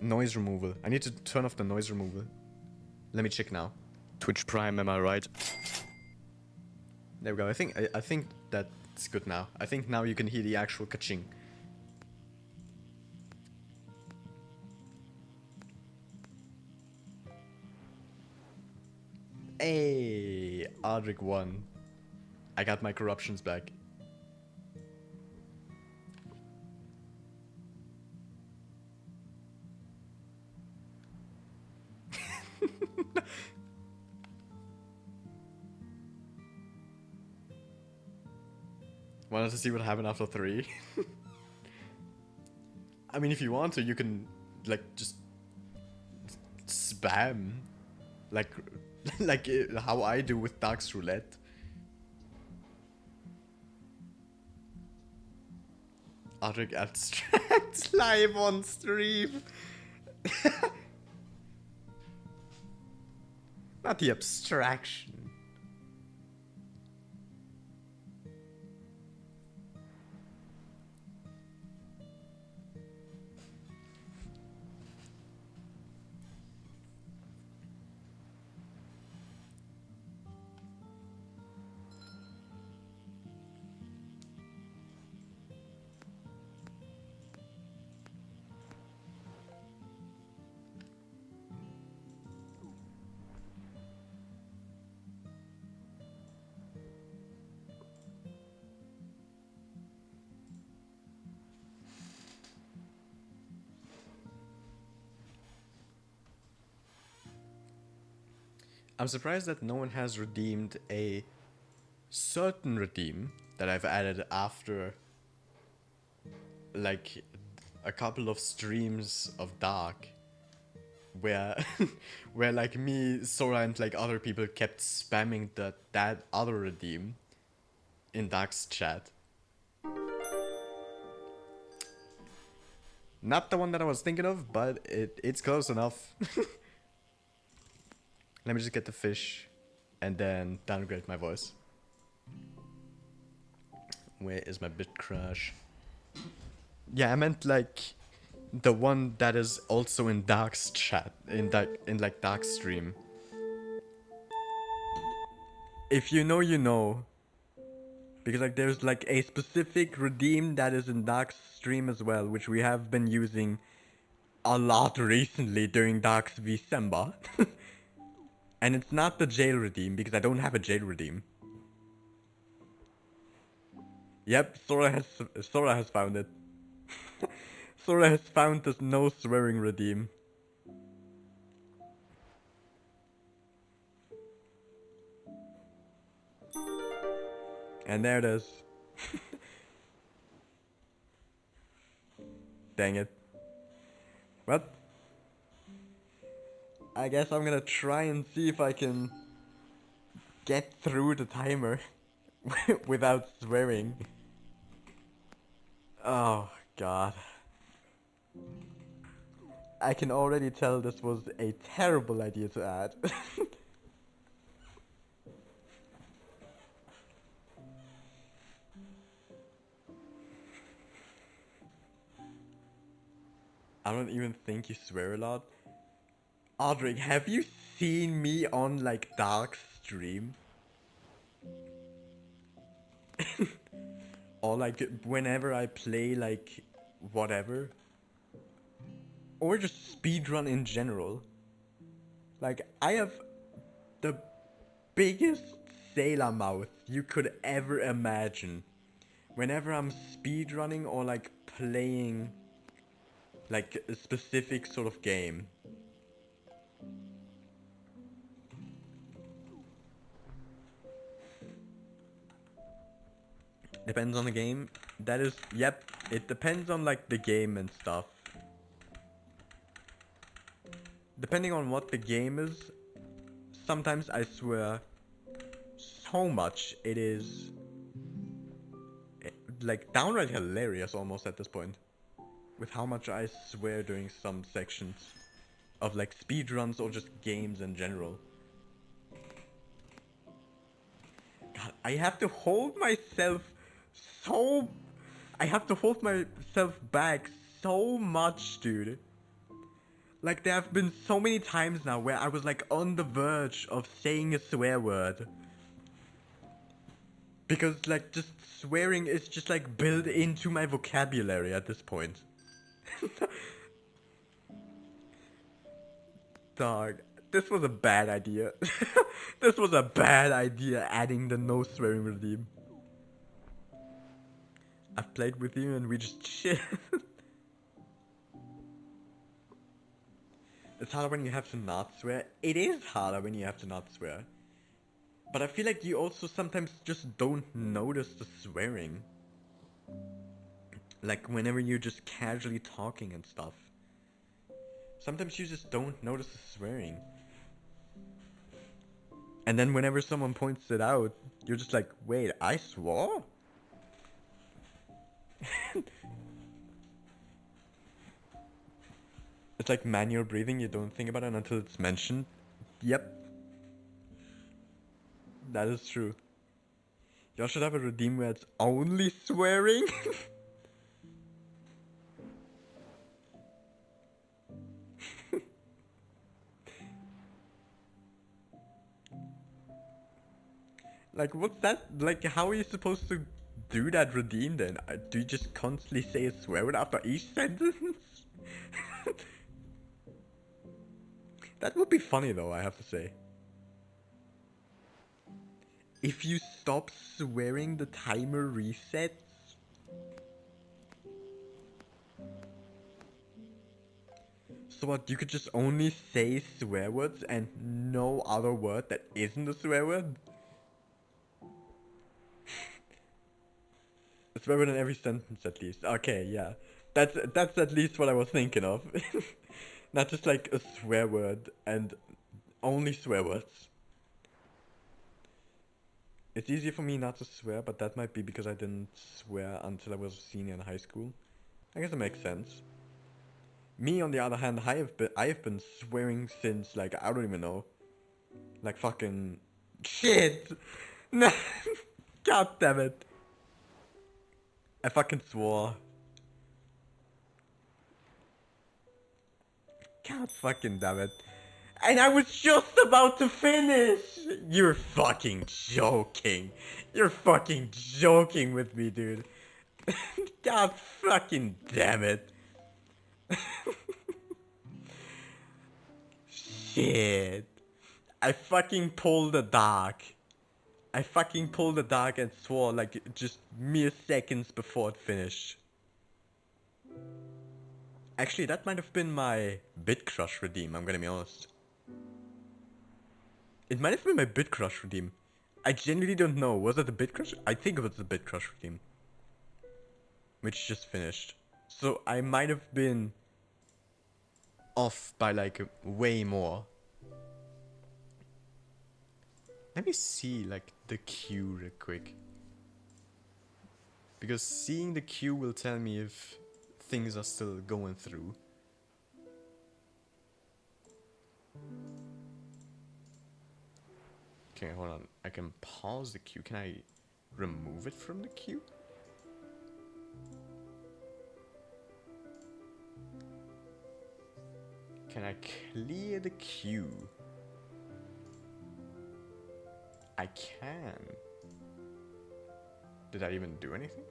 noise removal. I need to turn off the noise removal. Let me check now. Twitch Prime, am I right? There we go. I think that's good now. I think now you can hear the actual ka-ching. Hey, Ardrick won. I got my corruptions back. Wanted to see what happened after 3? I mean, if you want to, you can, like, just spam. Like, like how I do with Dark's Roulette. Ardrick Abstract live on stream. Not the abstraction. I'm surprised that no one has redeemed a certain redeem that I've added after like a couple of streams of Dark where where like me, Sora and like other people kept spamming that other redeem in Dark's chat. Not the one that I was thinking of, but it's close enough. Let me just get the fish and then downgrade my voice. Where is my bit crush? Yeah, I meant like the one that is also in Dark's chat, in like Dark's stream. If you know, you know. Because like there's like a specific redeem that is in Dark's stream as well, which we have been using a lot recently during Dark's December. And it's not the jail redeem, because I don't have a jail redeem. Yep, Sora has found it. Sora has found this no swearing redeem. And there it is. Dang it. What? I guess I'm gonna try and see if I can get through the timer without swearing. Oh god. I can already tell this was a terrible idea to add. I don't even think you swear a lot. Ardrick, have you seen me on like Dark stream? Or like whenever I play like whatever? Or just speedrun in general? Like I have the biggest sailor mouth you could ever imagine. Whenever I'm speedrunning or like playing like a specific sort of game. Depends on the game. That is, yep, it depends on like the game and stuff. Depending on what the game is, sometimes I swear so much it is like downright hilarious almost at this point. With how much I swear during some sections of like speedruns or just games in general. God, I have to hold myself back so much, dude. Like there have been so many times now where I was like on the verge of saying a swear word. Because, like, just swearing is just, like, built into my vocabulary at this point. Dog, this was a bad idea. This was a bad idea, adding the no swearing redeem. I've played with you and we just chill. It's harder when you have to not swear. It is harder when you have to not swear. But I feel like you also sometimes just don't notice the swearing. Like whenever you're just casually talking and stuff. Sometimes you just don't notice the swearing. And then whenever someone points it out, you're just like, wait, I swore? It's like manual breathing, you don't think about it until it's mentioned. Yep. That is true. Y'all should have a redeem where it's only swearing. Like, what's that? Like, how are you supposed to do that redeem then? Do you just constantly say a swear word after each sentence? That would be funny though, I have to say. If you stop swearing, the timer resets. So what, you could just only say swear words and no other word that isn't a swear word? A swear word in every sentence at least. Okay, yeah. That's at least what I was thinking of. Not just like a swear word and only swear words. It's easier for me not to swear, but that might be because I didn't swear until I was a senior in high school. I guess it makes sense. Me, on the other hand, I have been swearing since, like, I don't even know. Like fucking shit. God damn it. I fucking swore. God fucking damn it. And I was just about to finish! You're fucking joking. You're fucking joking with me, dude. God fucking damn it. Shit. I fucking pulled the dark. I fucking pulled the dark and swore like just mere seconds before it finished. Actually, that might have been my Bit Crush redeem, I'm gonna be honest. It might have been my Bit Crush redeem. I genuinely don't know. Was it the Bit Crush? I think it was the Bit Crush redeem. Which just finished. So I might have been off by like way more. Let me see like the queue real quick. Because seeing the queue will tell me if things are still going through. Okay, hold on. I can pause the queue. Can I remove it from the queue? Can I clear the queue? I can. Did I even do anything?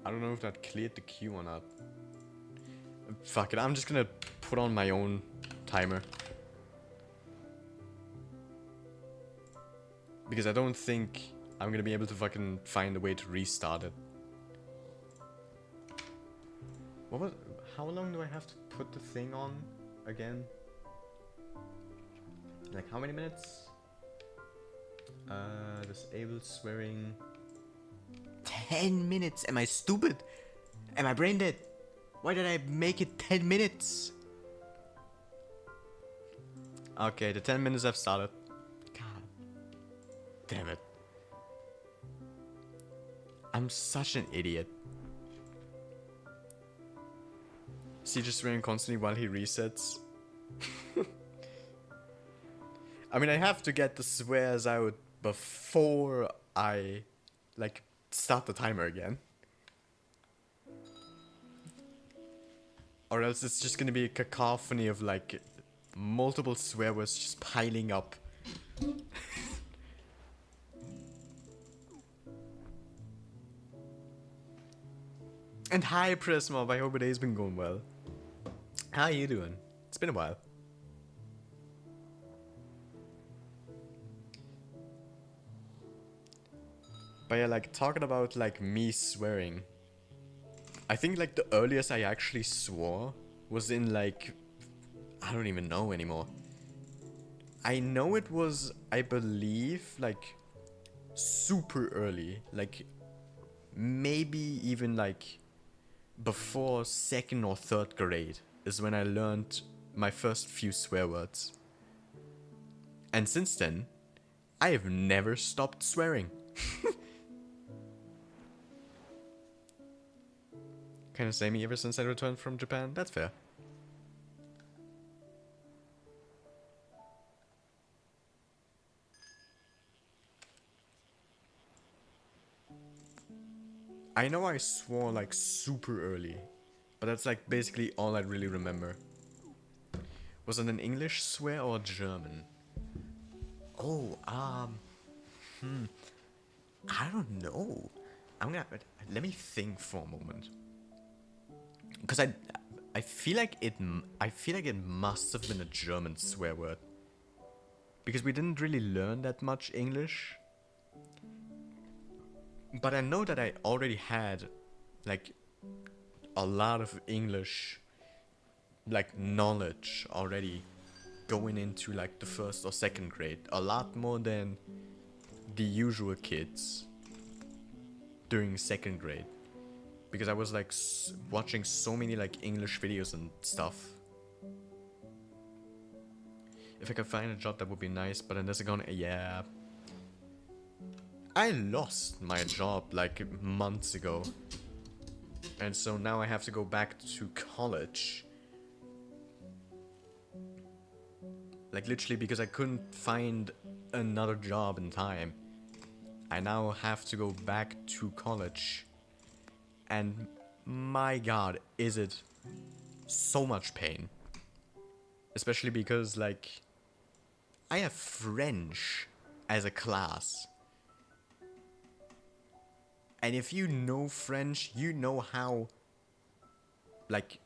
I don't know if that cleared the queue or not. Fuck it, I'm just gonna put on my own timer. Because I don't think I'm gonna be able to fucking find a way to restart it. What was... How long do I have to put the thing on again? Like how many minutes? Disable swearing. 10 minutes! Am I stupid? Am I brain dead? Why did I make it 10 minutes? Okay, the 10 minutes have started. God damn it. I'm such an idiot. Is he just swearing constantly while he resets? I mean, I have to get the swears out before I, like, start the timer again. Or else it's just gonna be a cacophony of, like, multiple swear words just piling up. And hi, Prismob. I hope your day's been going well. How you doing? It's been a while. But yeah, like, talking about, like, me swearing. I think, like, the earliest I actually swore was in, like... I don't even know anymore. I know it was, I believe, like, super early. Like, maybe even, like, before 2nd or 3rd grade is when I learned my first few swear words. And since then, I have never stopped swearing. Kind of samey ever since I returned from Japan. That's fair. I know I swore like super early, but that's like basically all I really remember. Was it an English swear or German? Oh, I don't know. Let me think for a moment. Because I feel like it must have been a German swear word. Because we didn't really learn that much English. But I know that I already had, like, a lot of English, like, knowledge already going into, like, the 1st or 2nd grade. A lot more than the usual kids during 2nd grade. Because I was, like, watching so many, like, English videos and stuff. If I could find a job, that would be nice, but then there's a gonna... Yeah. I lost my job, like, months ago. And so now I have to go back to college. Like, literally because I couldn't find another job in time. I now have to go back to college. And my god, is it so much pain. Especially because, like, I have French as a class. And if you know French, you know how, like,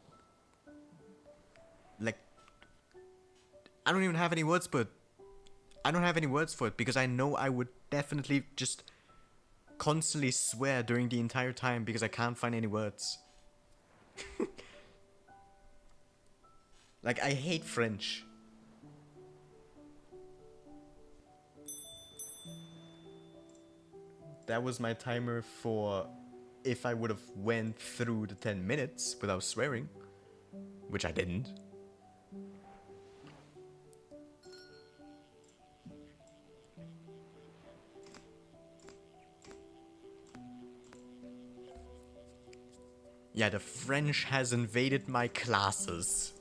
I don't even have any words for it. I don't have any words for it because I know I would definitely just constantly swear during the entire time because I can't find any words. Like, I hate French. That was my timer for if I would have went through the 10 minutes without swearing, which I didn't. Yeah, the French has invaded my classes.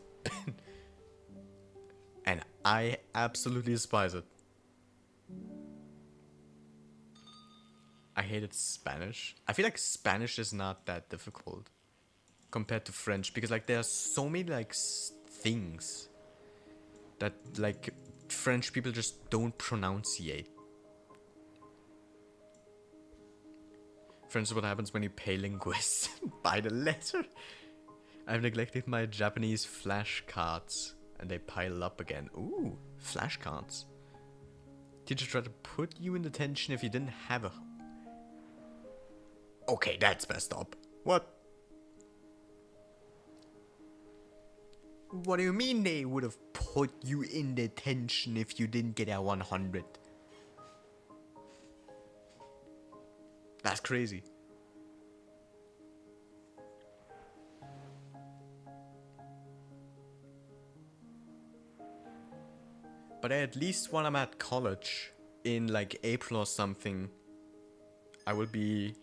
And I absolutely despise it. I hated Spanish. I feel like Spanish is not that difficult compared to French because, like, there are so many, like, things that, like, French people just don't pronunciate. French is what happens when you pay linguists by the letter. I've neglected my Japanese flashcards and they pile up again. Ooh, flashcards. Teacher tried to put you in detention if you didn't have a... Okay, that's messed up. What? What do you mean they would have put you in detention if you didn't get a 100? That's crazy. But at least when I'm at college, in like April or something, I will be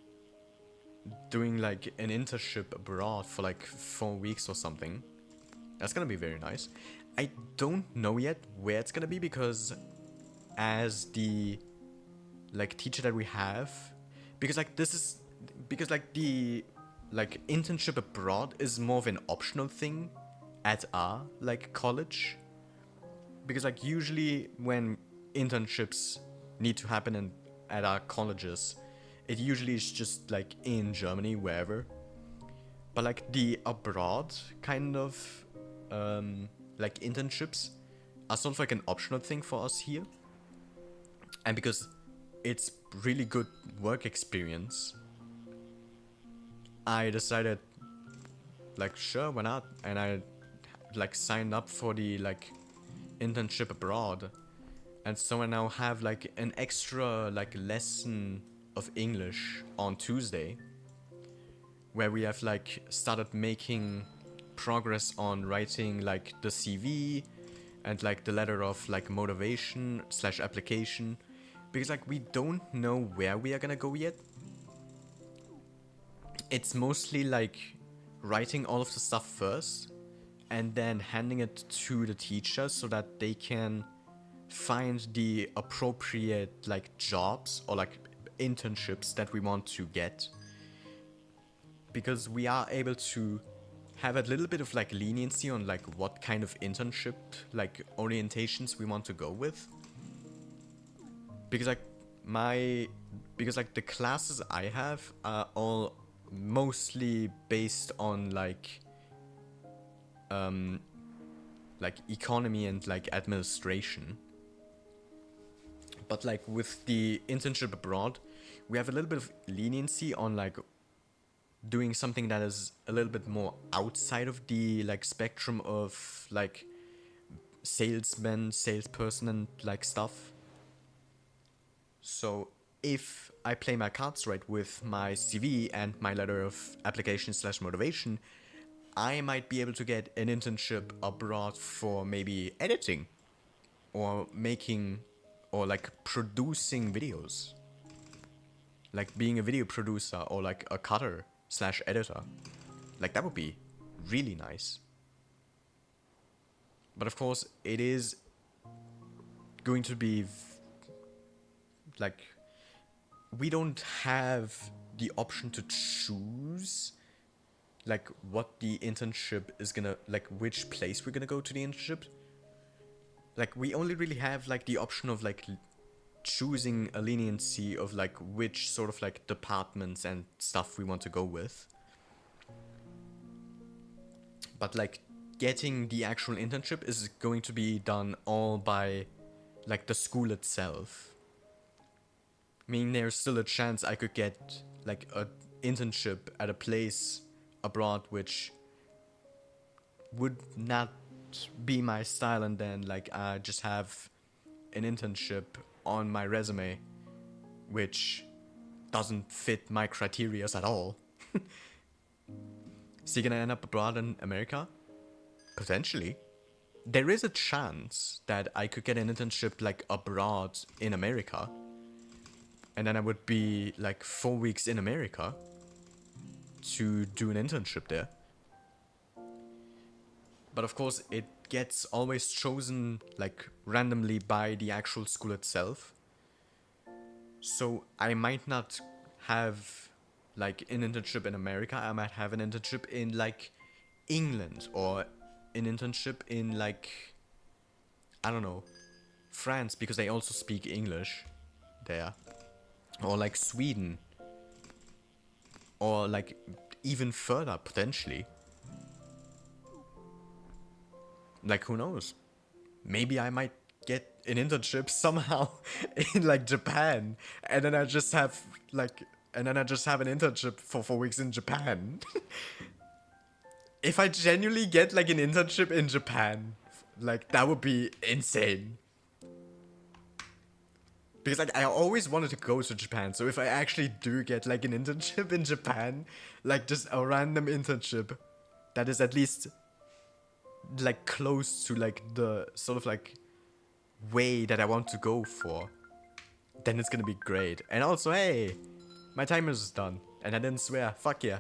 doing like an internship abroad for like 4 weeks or something. That's gonna be very nice. I don't know yet where it's gonna be because as the like teacher that we have, because like the like internship abroad is more of an optional thing at our like college. Because like usually when internships need to happen at our colleges, it usually is just like in Germany, wherever. but like the abroad kind of like internships are sort of like an optional thing for us here. And because it's really good work experience, I decided like sure, why not? And I like signed up for the like internship abroad. And so I now have like an extra like lesson of English on Tuesday, where we have like started making progress on writing like the CV and like the letter of like motivation / application, because like we don't know where we are gonna go yet. It's mostly like writing all of the stuff first and then handing it to the teacher so that they can find the appropriate like jobs or like internships that we want to get, because we are able to have a little bit of like leniency on like what kind of internship like orientations we want to go with, because like the classes I have are all mostly based on like economy and like administration. But like with the internship abroad, we have a little bit of leniency on like doing something that is a little bit more outside of the like spectrum of like salesperson and like stuff. So if I play my cards right with my CV and my letter of application / motivation, I might be able to get an internship abroad for maybe editing or making or like producing videos, like being a video producer or like a cutter / editor. Like that would be really nice. But of course it is going to be like, we don't have the option to choose like what the internship is gonna, like which place we're gonna go to the internship. Like we only really have like the option of like choosing a leniency of like which sort of like departments and stuff we want to go with. But like getting the actual internship is going to be done all by like the school itself. Meaning there's still a chance I could get like a internship at a place abroad which would not be my style, and then like I just have an internship on my resume which doesn't fit my criterias at all. So you're gonna end up abroad in America? Potentially. There is a chance that I could get an internship like abroad in America, and then I would be like 4 weeks in America to do an internship there. But of course it gets always chosen like randomly by the actual school itself. So I might not have like an internship in America, I might have an internship in like England, or an internship in like, I don't know, France, because they also speak English there. Or like Sweden. Or like even further potentially. Like who knows? Maybe I might get an internship somehow in like Japan, and then I just have an internship for 4 weeks in Japan. If I genuinely get like an internship in Japan, like that would be insane. Because like I always wanted to go to Japan, so if I actually do get like an internship in Japan, like just a random internship that is at least like close to like the sort of like way that I want to go for, then it's gonna be great. And also, hey, my timer is done and I didn't swear. Fuck yeah.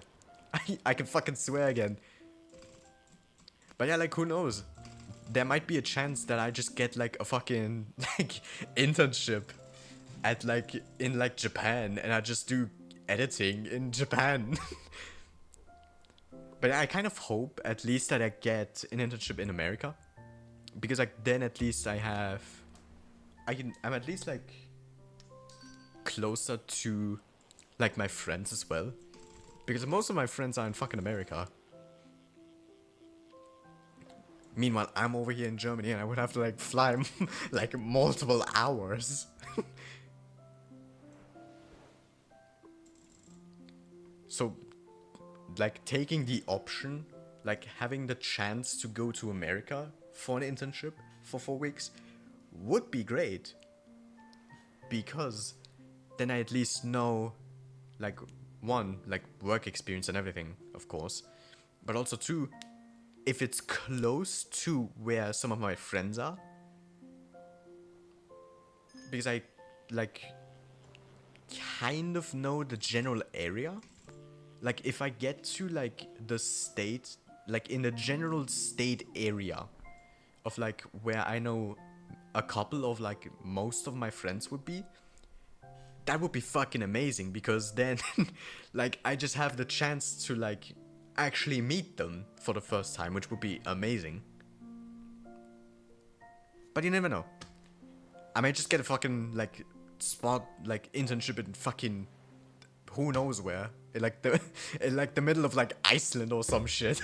I can fucking swear again. But yeah, like who knows? There might be a chance that I just get like a fucking like internship at like in like Japan, and I just do editing in Japan. But I kind of hope at least that I get an internship in America, because like then at least I'm at least like closer to like my friends as well. Because most of my friends are in fucking America. Meanwhile, I'm over here in Germany and I would have to like fly like multiple hours. So, like taking the option, like having the chance to go to America for an internship for 4 weeks would be great. Because then I at least know, like, one, like work experience and everything, of course. But also two, if it's close to where some of my friends are. Because I, like, kind of know the general area. Like, if I get to, like, the state, like, in the general state area of, like, where I know a couple of, like, most of my friends would be, that would be fucking amazing, because then, like, I just have the chance to, like, actually meet them for the first time, which would be amazing. But you never know. I might just get a fucking, like, spot, like, internship in fucking who knows where. In, like, the middle of, like, Iceland or some shit.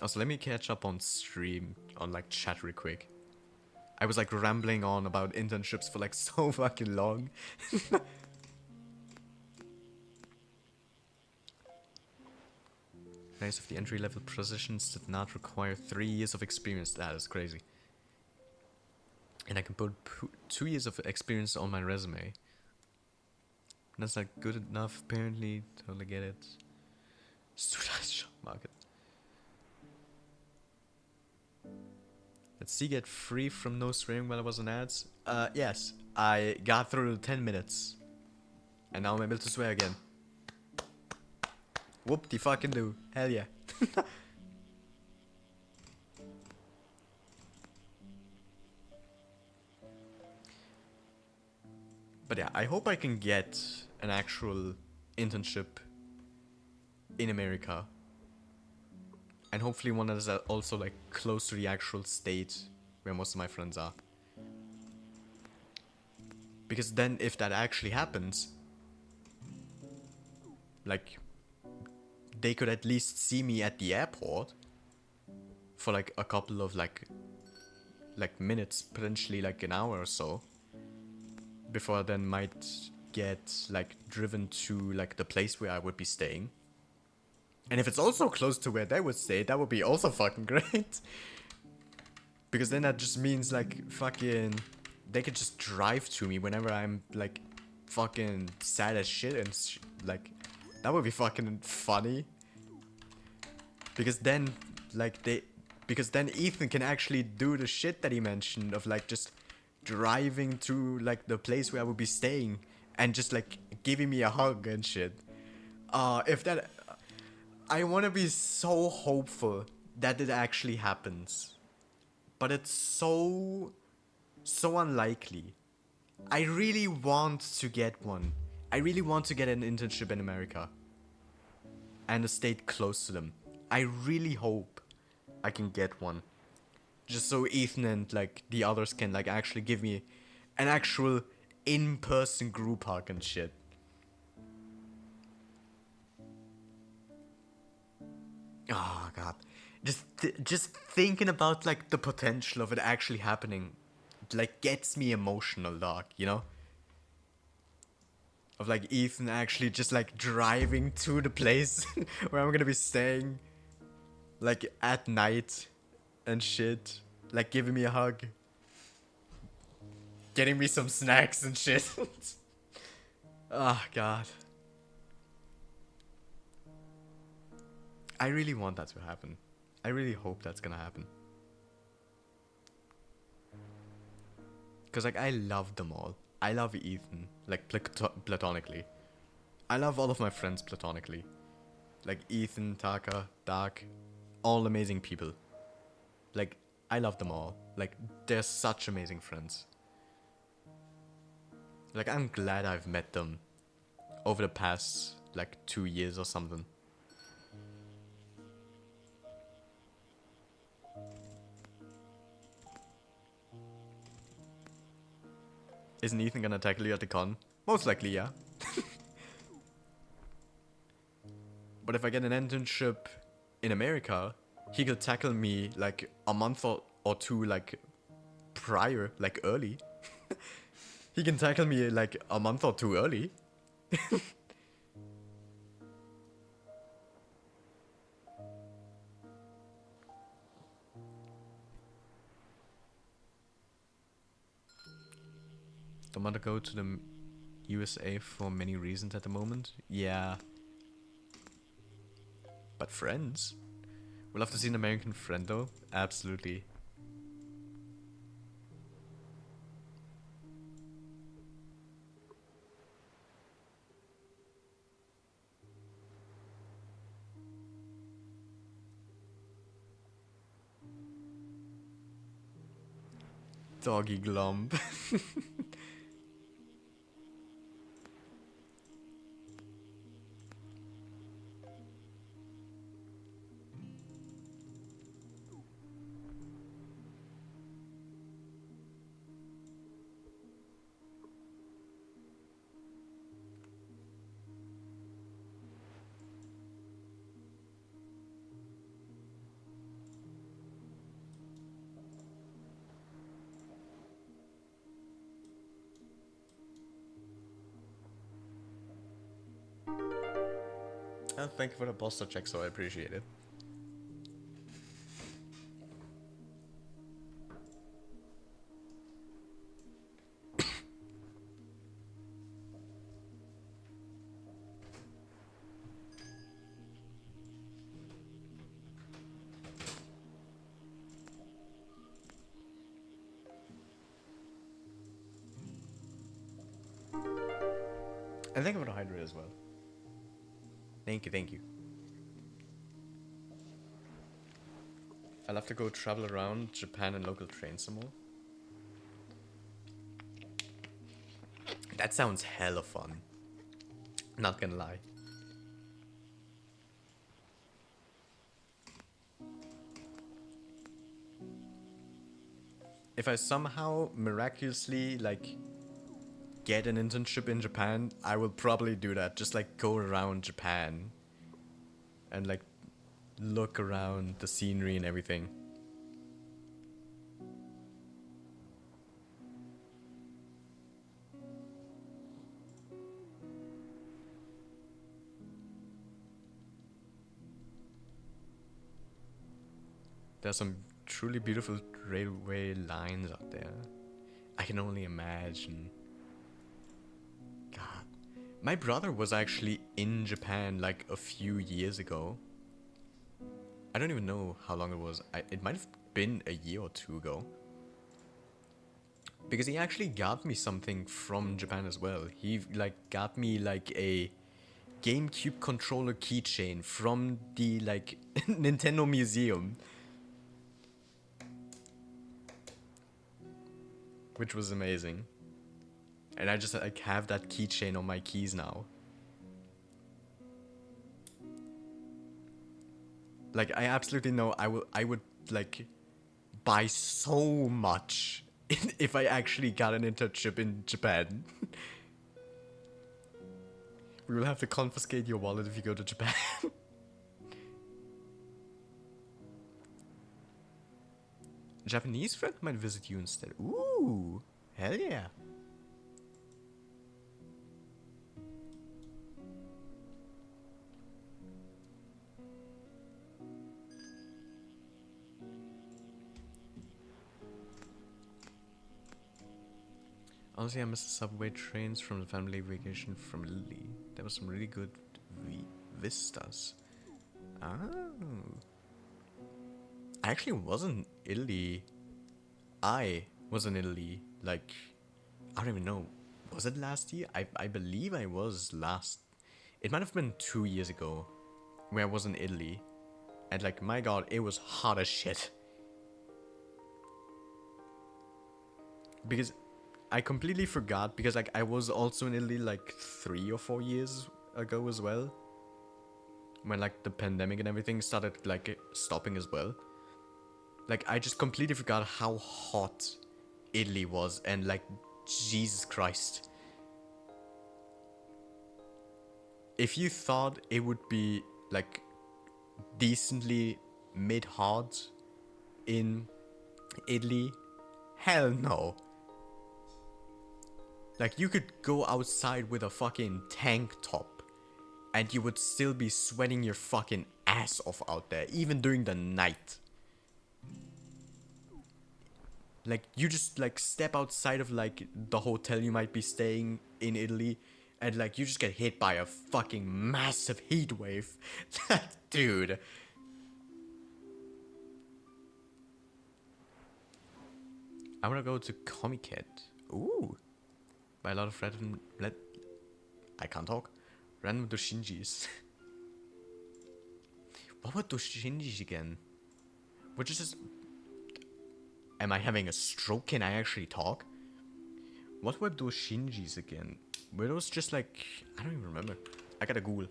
Also, let me catch up on stream, on, like, chat real quick. I was, like, rambling on about internships for, like, so fucking long. Nice, of the entry-level positions did not require 3 years of experience. That is crazy. And I can put 2 years of experience on my resume. That's not good enough, apparently. Totally get it. Student job market. Let's see, get free from no swearing while I was on ads. Yes. I got through the 10 minutes. And now I'm able to swear again. Whoop-de-fucking do. Hell yeah. But yeah, I hope I can get an actual internship in America. And hopefully one that is also, like, close to the actual state where most of my friends are. Because then if that actually happens, like, they could at least see me at the airport for, like, a couple of, like minutes, potentially, like, an hour or so. Before I then might get, like, driven to, like, the place where I would be staying. And if it's also close to where they would stay, that would be also fucking great. Because then that just means, like, fucking... They could just drive to me whenever I'm, like, fucking sad as shit and, like... That would be fucking funny. Because then, like, because then Ethan can actually do the shit that he mentioned of, like, just driving to, like, the place where I would be staying and just, like, giving me a hug and shit. If that... I want to be so hopeful that it actually happens. But it's so unlikely. I really want to get one. I really want to get an internship in America. And a state close to them. I really hope I can get one. Just so Ethan and, like, the others can, like, actually give me an actual in-person group hug and shit. Oh god. Just thinking about, like, the potential of it actually happening, like, gets me emotional, dog, you know? Of, like, Ethan actually just, like, driving to the place where I'm gonna be staying, like, at night and shit. Like, giving me a hug. Getting me some snacks and shit. Oh god. I really want that to happen. I really hope that's gonna happen. Because, like, I love them all. I love Ethan, like, platonically. I love all of my friends platonically. Like, Ethan, Taka, Dark, all amazing people. Like, I love them all. Like, they're such amazing friends. Like, I'm glad I've met them over the past, like, 2 years or something. Isn't Ethan gonna tackle you at the con? Most likely, yeah. But if I get an internship in America, he could tackle me like a month or two like prior, like early. He can tackle me like a month or two early. Don't want to go to the USA for many reasons at the moment. Yeah. But friends? We'll have to see an American friend though. Absolutely. Doggy glump. Oh, thank you for the poster check, so I appreciate it. And thank you for the hydrate as well. Thank you, thank you. I'll have to go travel around Japan and local trains some more. That sounds hella fun. Not gonna lie. If I somehow miraculously like get an internship in Japan, I will probably do that. Just like go around Japan and like look around the scenery and everything. There's some truly beautiful railway lines out there. I can only imagine. God. My brother was actually in Japan like a few years ago. I don't even know how long it was. It might have been a year or two ago. Because he actually got me something from Japan as well. He like got me like a GameCube controller keychain from the like Nintendo Museum. Which was amazing. And I just like have that keychain on my keys now. Like I absolutely know I would like buy so much if I actually got an internship in Japan. We will have to confiscate your wallet if you go to Japan. Japanese friend might visit you instead. Ooh, hell yeah. Honestly, I miss the subway trains from the family vacation from Italy. There was some really good vistas. Oh. I actually was in Italy. I was in Italy, like, I don't even know. Was it last year? I believe I was last. It might have been 2 years ago where I was in Italy. And like, my god, it was hot as shit. Because I completely forgot, because like I was also in Italy like 3 or 4 years ago as well. When like the pandemic and everything started like stopping as well. Like I just completely forgot how hot Italy was, and like Jesus Christ. If you thought it would be like decently mid-hard in Italy, hell no. Like, you could go outside with a fucking tank top and you would still be sweating your fucking ass off out there, even during the night. Like, you just, like, step outside of, like, the hotel you might be staying in Italy, and, like, you just get hit by a fucking massive heat wave. Dude. I wanna go to Comiket. Ooh. By a lot of random... I can't talk. Random doshinjis. What were doshinjis again? Which is just... Am I having a stroke? Can I actually talk? What were those shinjis again? Were those just like... I don't even remember. I gotta Google.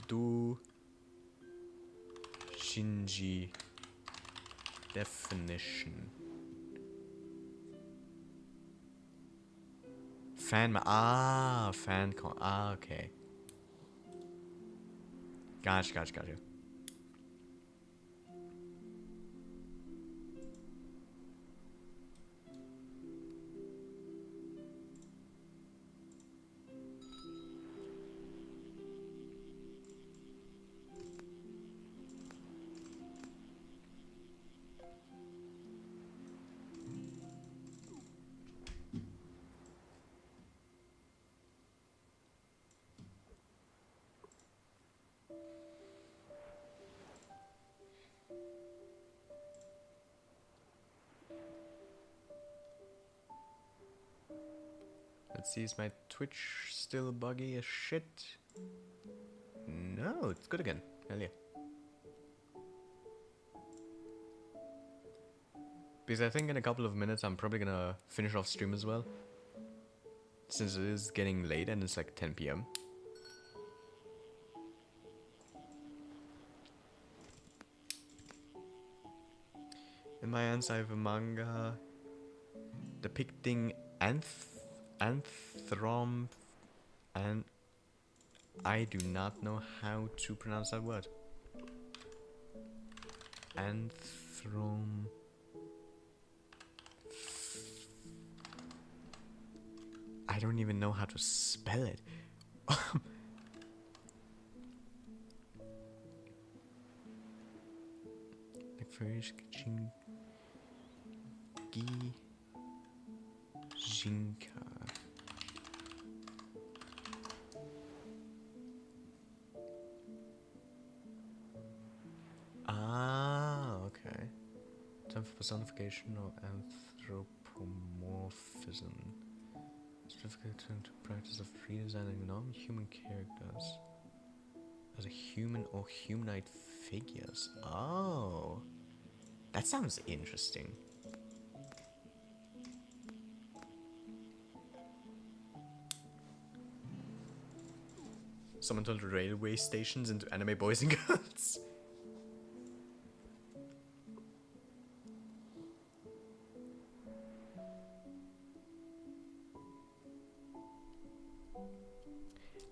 Do... Shinji... Definition. Fancon. Ah, okay. Gotcha. Let's see, is my Twitch still buggy as shit? No, it's good again. Hell yeah. Because I think in a couple of minutes I'm probably gonna finish off stream as well. Since it is getting late and it's like 10 p.m. In my hands I have a manga depicting Anthrom, and I do not know how to pronounce that word. Anthrom. I don't even know how to spell it. Like Farish Jinka. Ah, okay. Time for personification or anthropomorphism. Specifically turned to practice of redesigning non-human characters as a human or humanoid figures. Oh, that sounds interesting. Someone turned railway stations into anime boys and girls.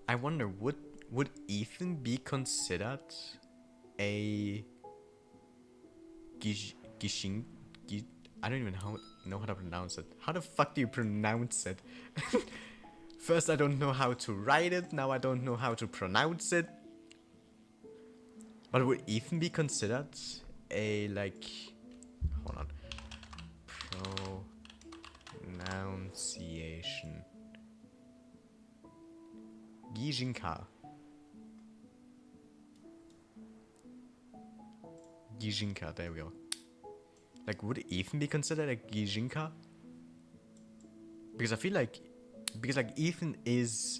I wonder, would Ethan be considered a Gishin? I don't even know how to pronounce it. How the fuck do you pronounce it? First I don't know how to write it, now I don't know how to pronounce it. But would Ethan be considered a, like... Hold on. Pronunciation. Gijinka. Gijinka, there we go. Like, would Ethan be considered a Gijinka? Because I feel like... Because, like, Ethan is,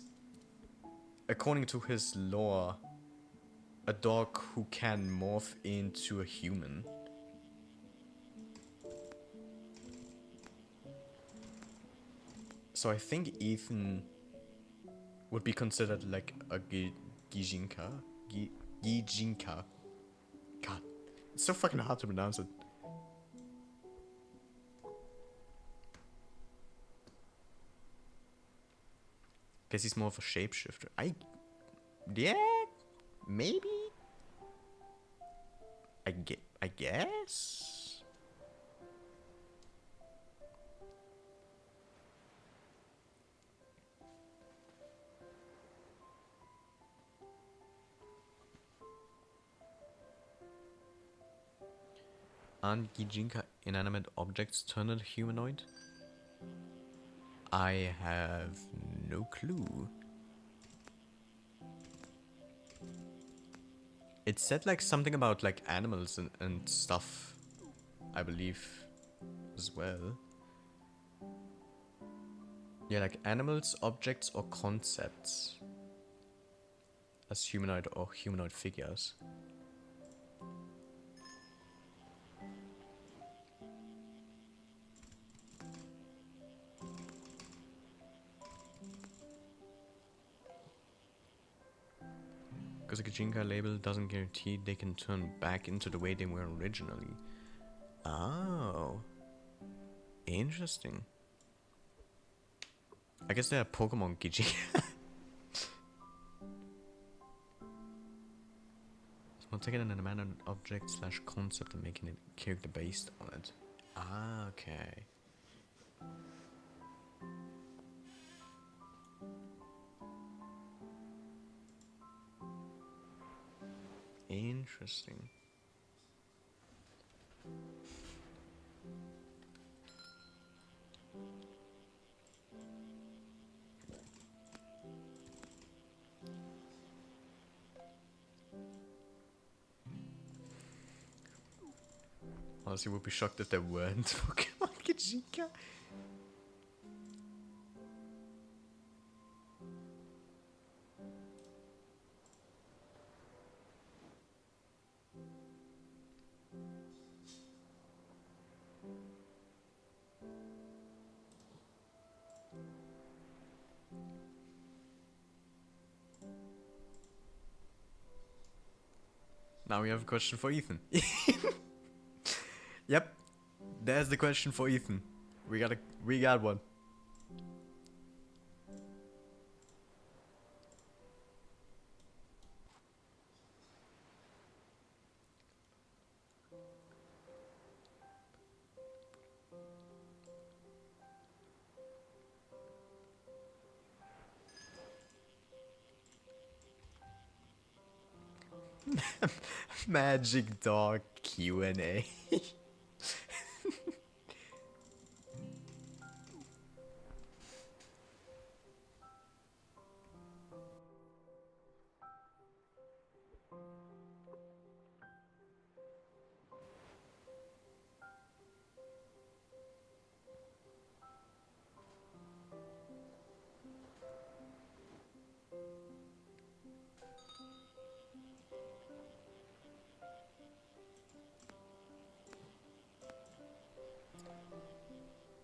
according to his lore, a dog who can morph into a human. So I think Ethan would be considered like a Gijinka. Gijinka. God, it's so fucking hard to pronounce it. Guess he's more of a shapeshifter. Yeah, maybe. I guess. Aren't Gijinka inanimate objects turned into humanoid? I have no clue. It said like something about like animals and stuff, I believe, as well. Yeah, like animals, objects, or concepts as humanoid or humanoid figures. Because a Gijinka label doesn't guarantee they can turn back into the way they were originally. Oh. Interesting. I guess they are Pokemon Gijinka. Well, taking an animate object slash concept and making it character based on it. Ah, okay. Interesting. Honestly, would be shocked if there weren't Pokemon Gijinka. Now we have a question for Ethan. Yep, there's the question for Ethan. We got one. Magic Dog Q&A.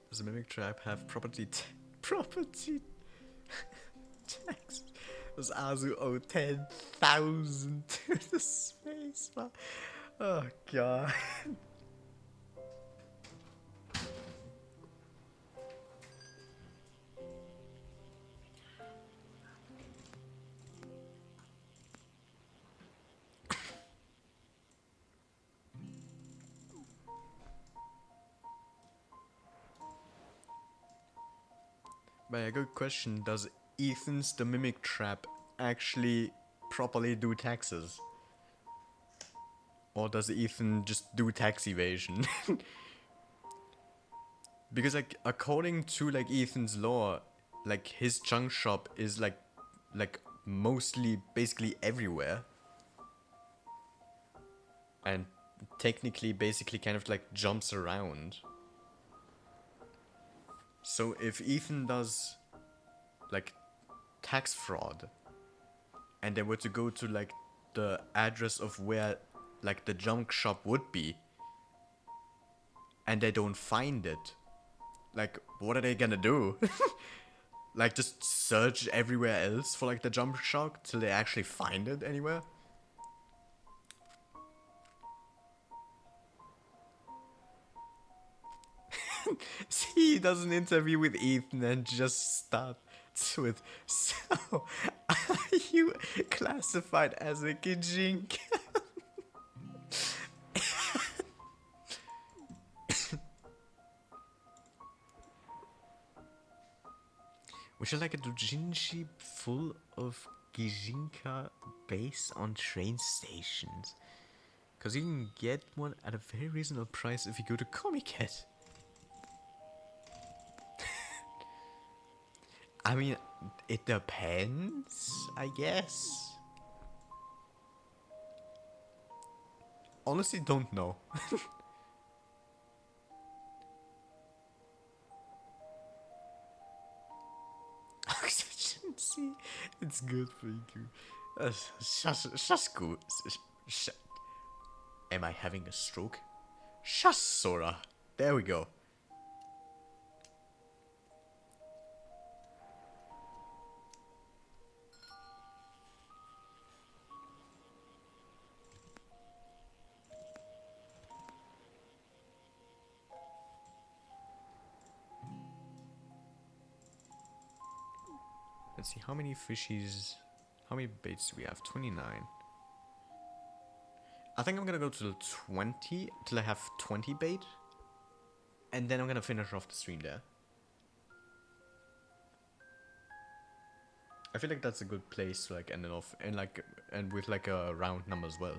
Does the Mimic Tribe have property tax? Does Azu owe 10,000 to the space bar? Oh god. But a good question, does Ethan's The Mimic Trap actually properly do taxes? Or does Ethan just do tax evasion? Because like according to like Ethan's law, like his junk shop is like mostly basically everywhere. And technically basically kind of like jumps around. So if Ethan does like tax fraud and they were to go to like the address of where like the junk shop would be and they don't find it, like what are they gonna do? Like just search everywhere else for like the junk shop till they actually find it anywhere? See, he does an interview with Ethan and just start with. So, are you classified as a Kijink? Would you like a doujinshi full of Gijinka based on train stations? Because you can get one at a very reasonable price if you go to Comiket. I mean, it depends, I guess. Honestly, don't know. Oxygen, see, it's good for you. Shasku. Am I having a stroke? Shasora. There we go. Let's see, how many fishies, how many baits do we have? 29. I think I'm gonna go to 20, till I have 20 bait. And then I'm gonna finish off the stream there. I feel like that's a good place to like end it off, and with like a round number as well.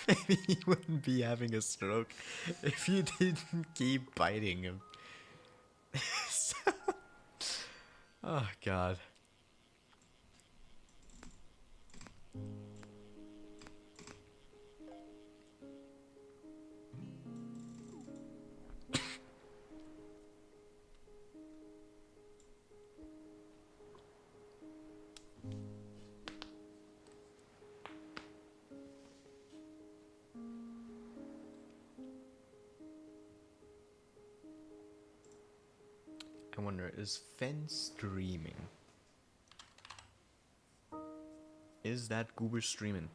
Maybe he wouldn't be having a stroke if you didn't keep biting him. Oh god. I wonder, is Fen streaming? Is that Goober streaming?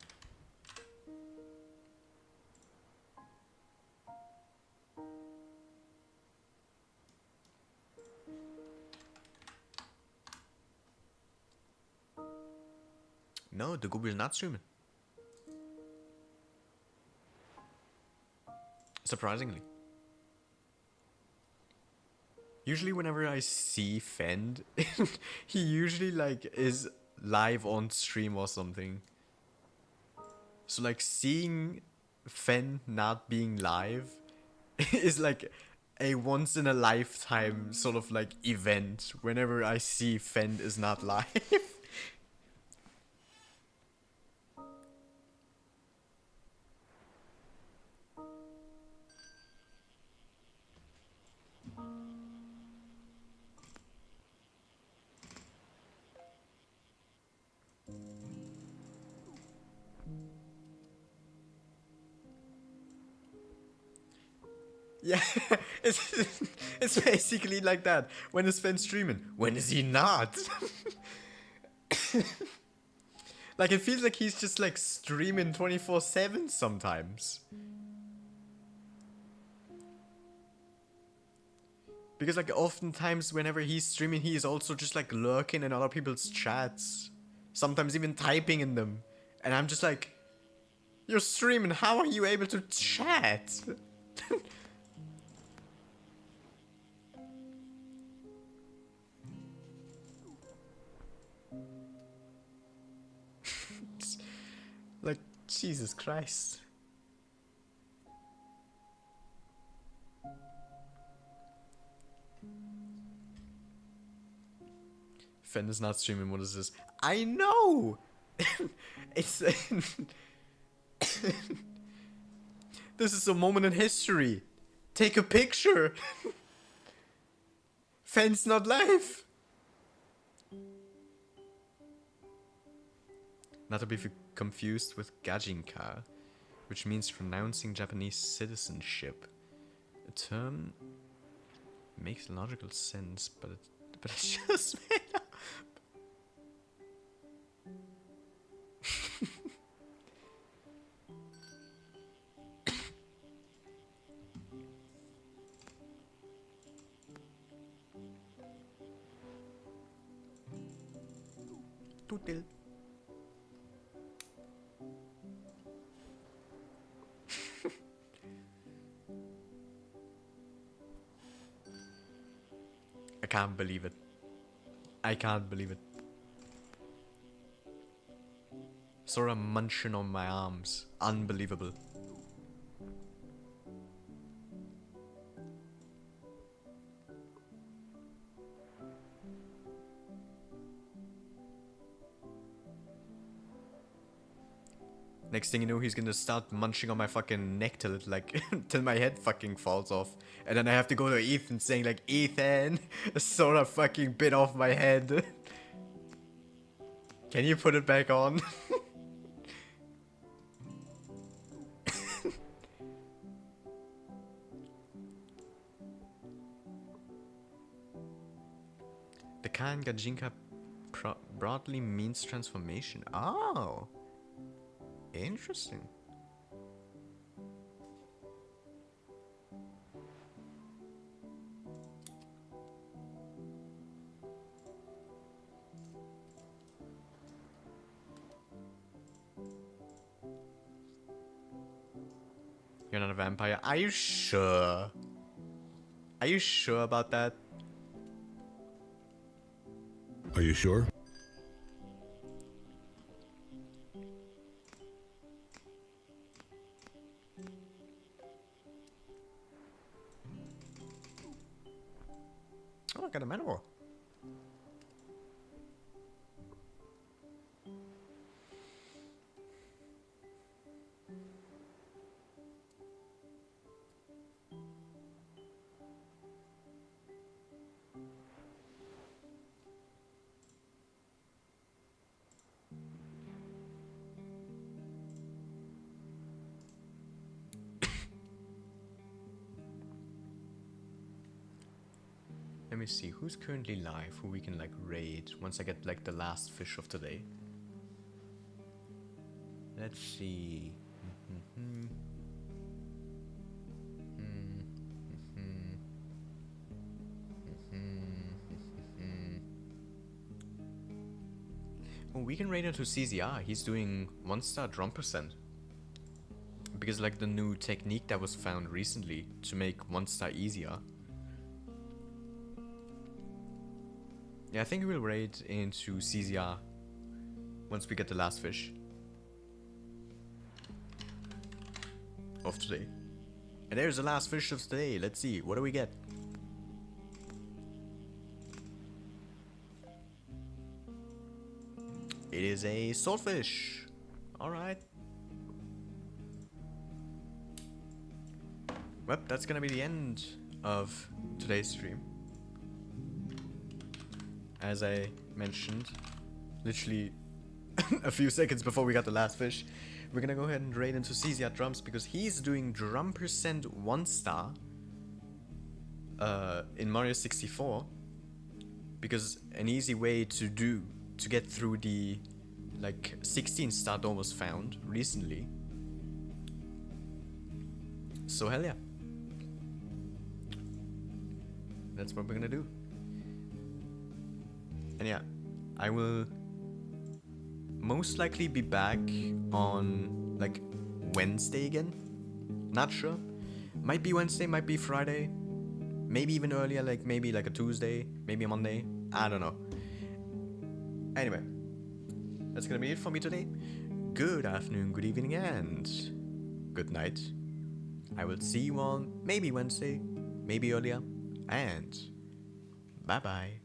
No, the Goober is not streaming. Surprisingly. Usually whenever I see Fend, he usually like is live on stream or something. So like seeing Fen not being live is like a once in a lifetime sort of like event whenever I see Fend is not live. Yeah, it's basically like that. When is Fen streaming? When is he not? Like it feels like he's just like streaming 24/7 sometimes. Because like oftentimes whenever he's streaming, he is also just like lurking in other people's chats. Sometimes even typing in them. And I'm just like, you're streaming, how are you able to chat? Like, Jesus Christ. Fen is not streaming, what is this? I know! It's... This is a moment in history. Take a picture. Fen's not live. Not to be confused with Gajinka, which means renouncing Japanese citizenship. A term makes logical sense, but it's just made up. Tutel. I can't believe it. I can't believe it. Sora munching on my arms. Unbelievable. Next thing you know, he's gonna start munching on my fucking neck till it like till my head fucking falls off, and then I have to go to Ethan saying like, Ethan, Sora fucking bit off my head. Can you put it back on? The Khan Gajinka broadly means transformation. Oh. Interesting. You're not a vampire. Are you sure? Are you sure about that? Are you sure? Oh, I got a manual. Let me see who's currently live, who we can like raid once I get like the last fish of today. Let's see. Oh, we can raid into CZR. He's doing 1-star drum percent. Because like the new technique that was found recently to make 1-star easier. Yeah, I think we'll raid into CZR once we get the last fish of today. And there's the last fish of today. Let's see, what do we get? It is a swordfish. Alright. Well, that's gonna be the end of today's stream. As I mentioned, literally a few seconds before we got the last fish, we're gonna go ahead and raid into CZR drums because he's doing drum percent 1-star in Mario 64. Because an easy way to get through the like 16-star door was found recently. So hell yeah. That's what we're gonna do. And yeah, I will most likely be back on like Wednesday again. Not sure. Might be Wednesday, might be Friday. Maybe even earlier, like maybe like a Tuesday, maybe a Monday. I don't know. Anyway, that's gonna be it for me today. Good afternoon, good evening, and good night. I will see you on maybe Wednesday, maybe earlier, and bye bye.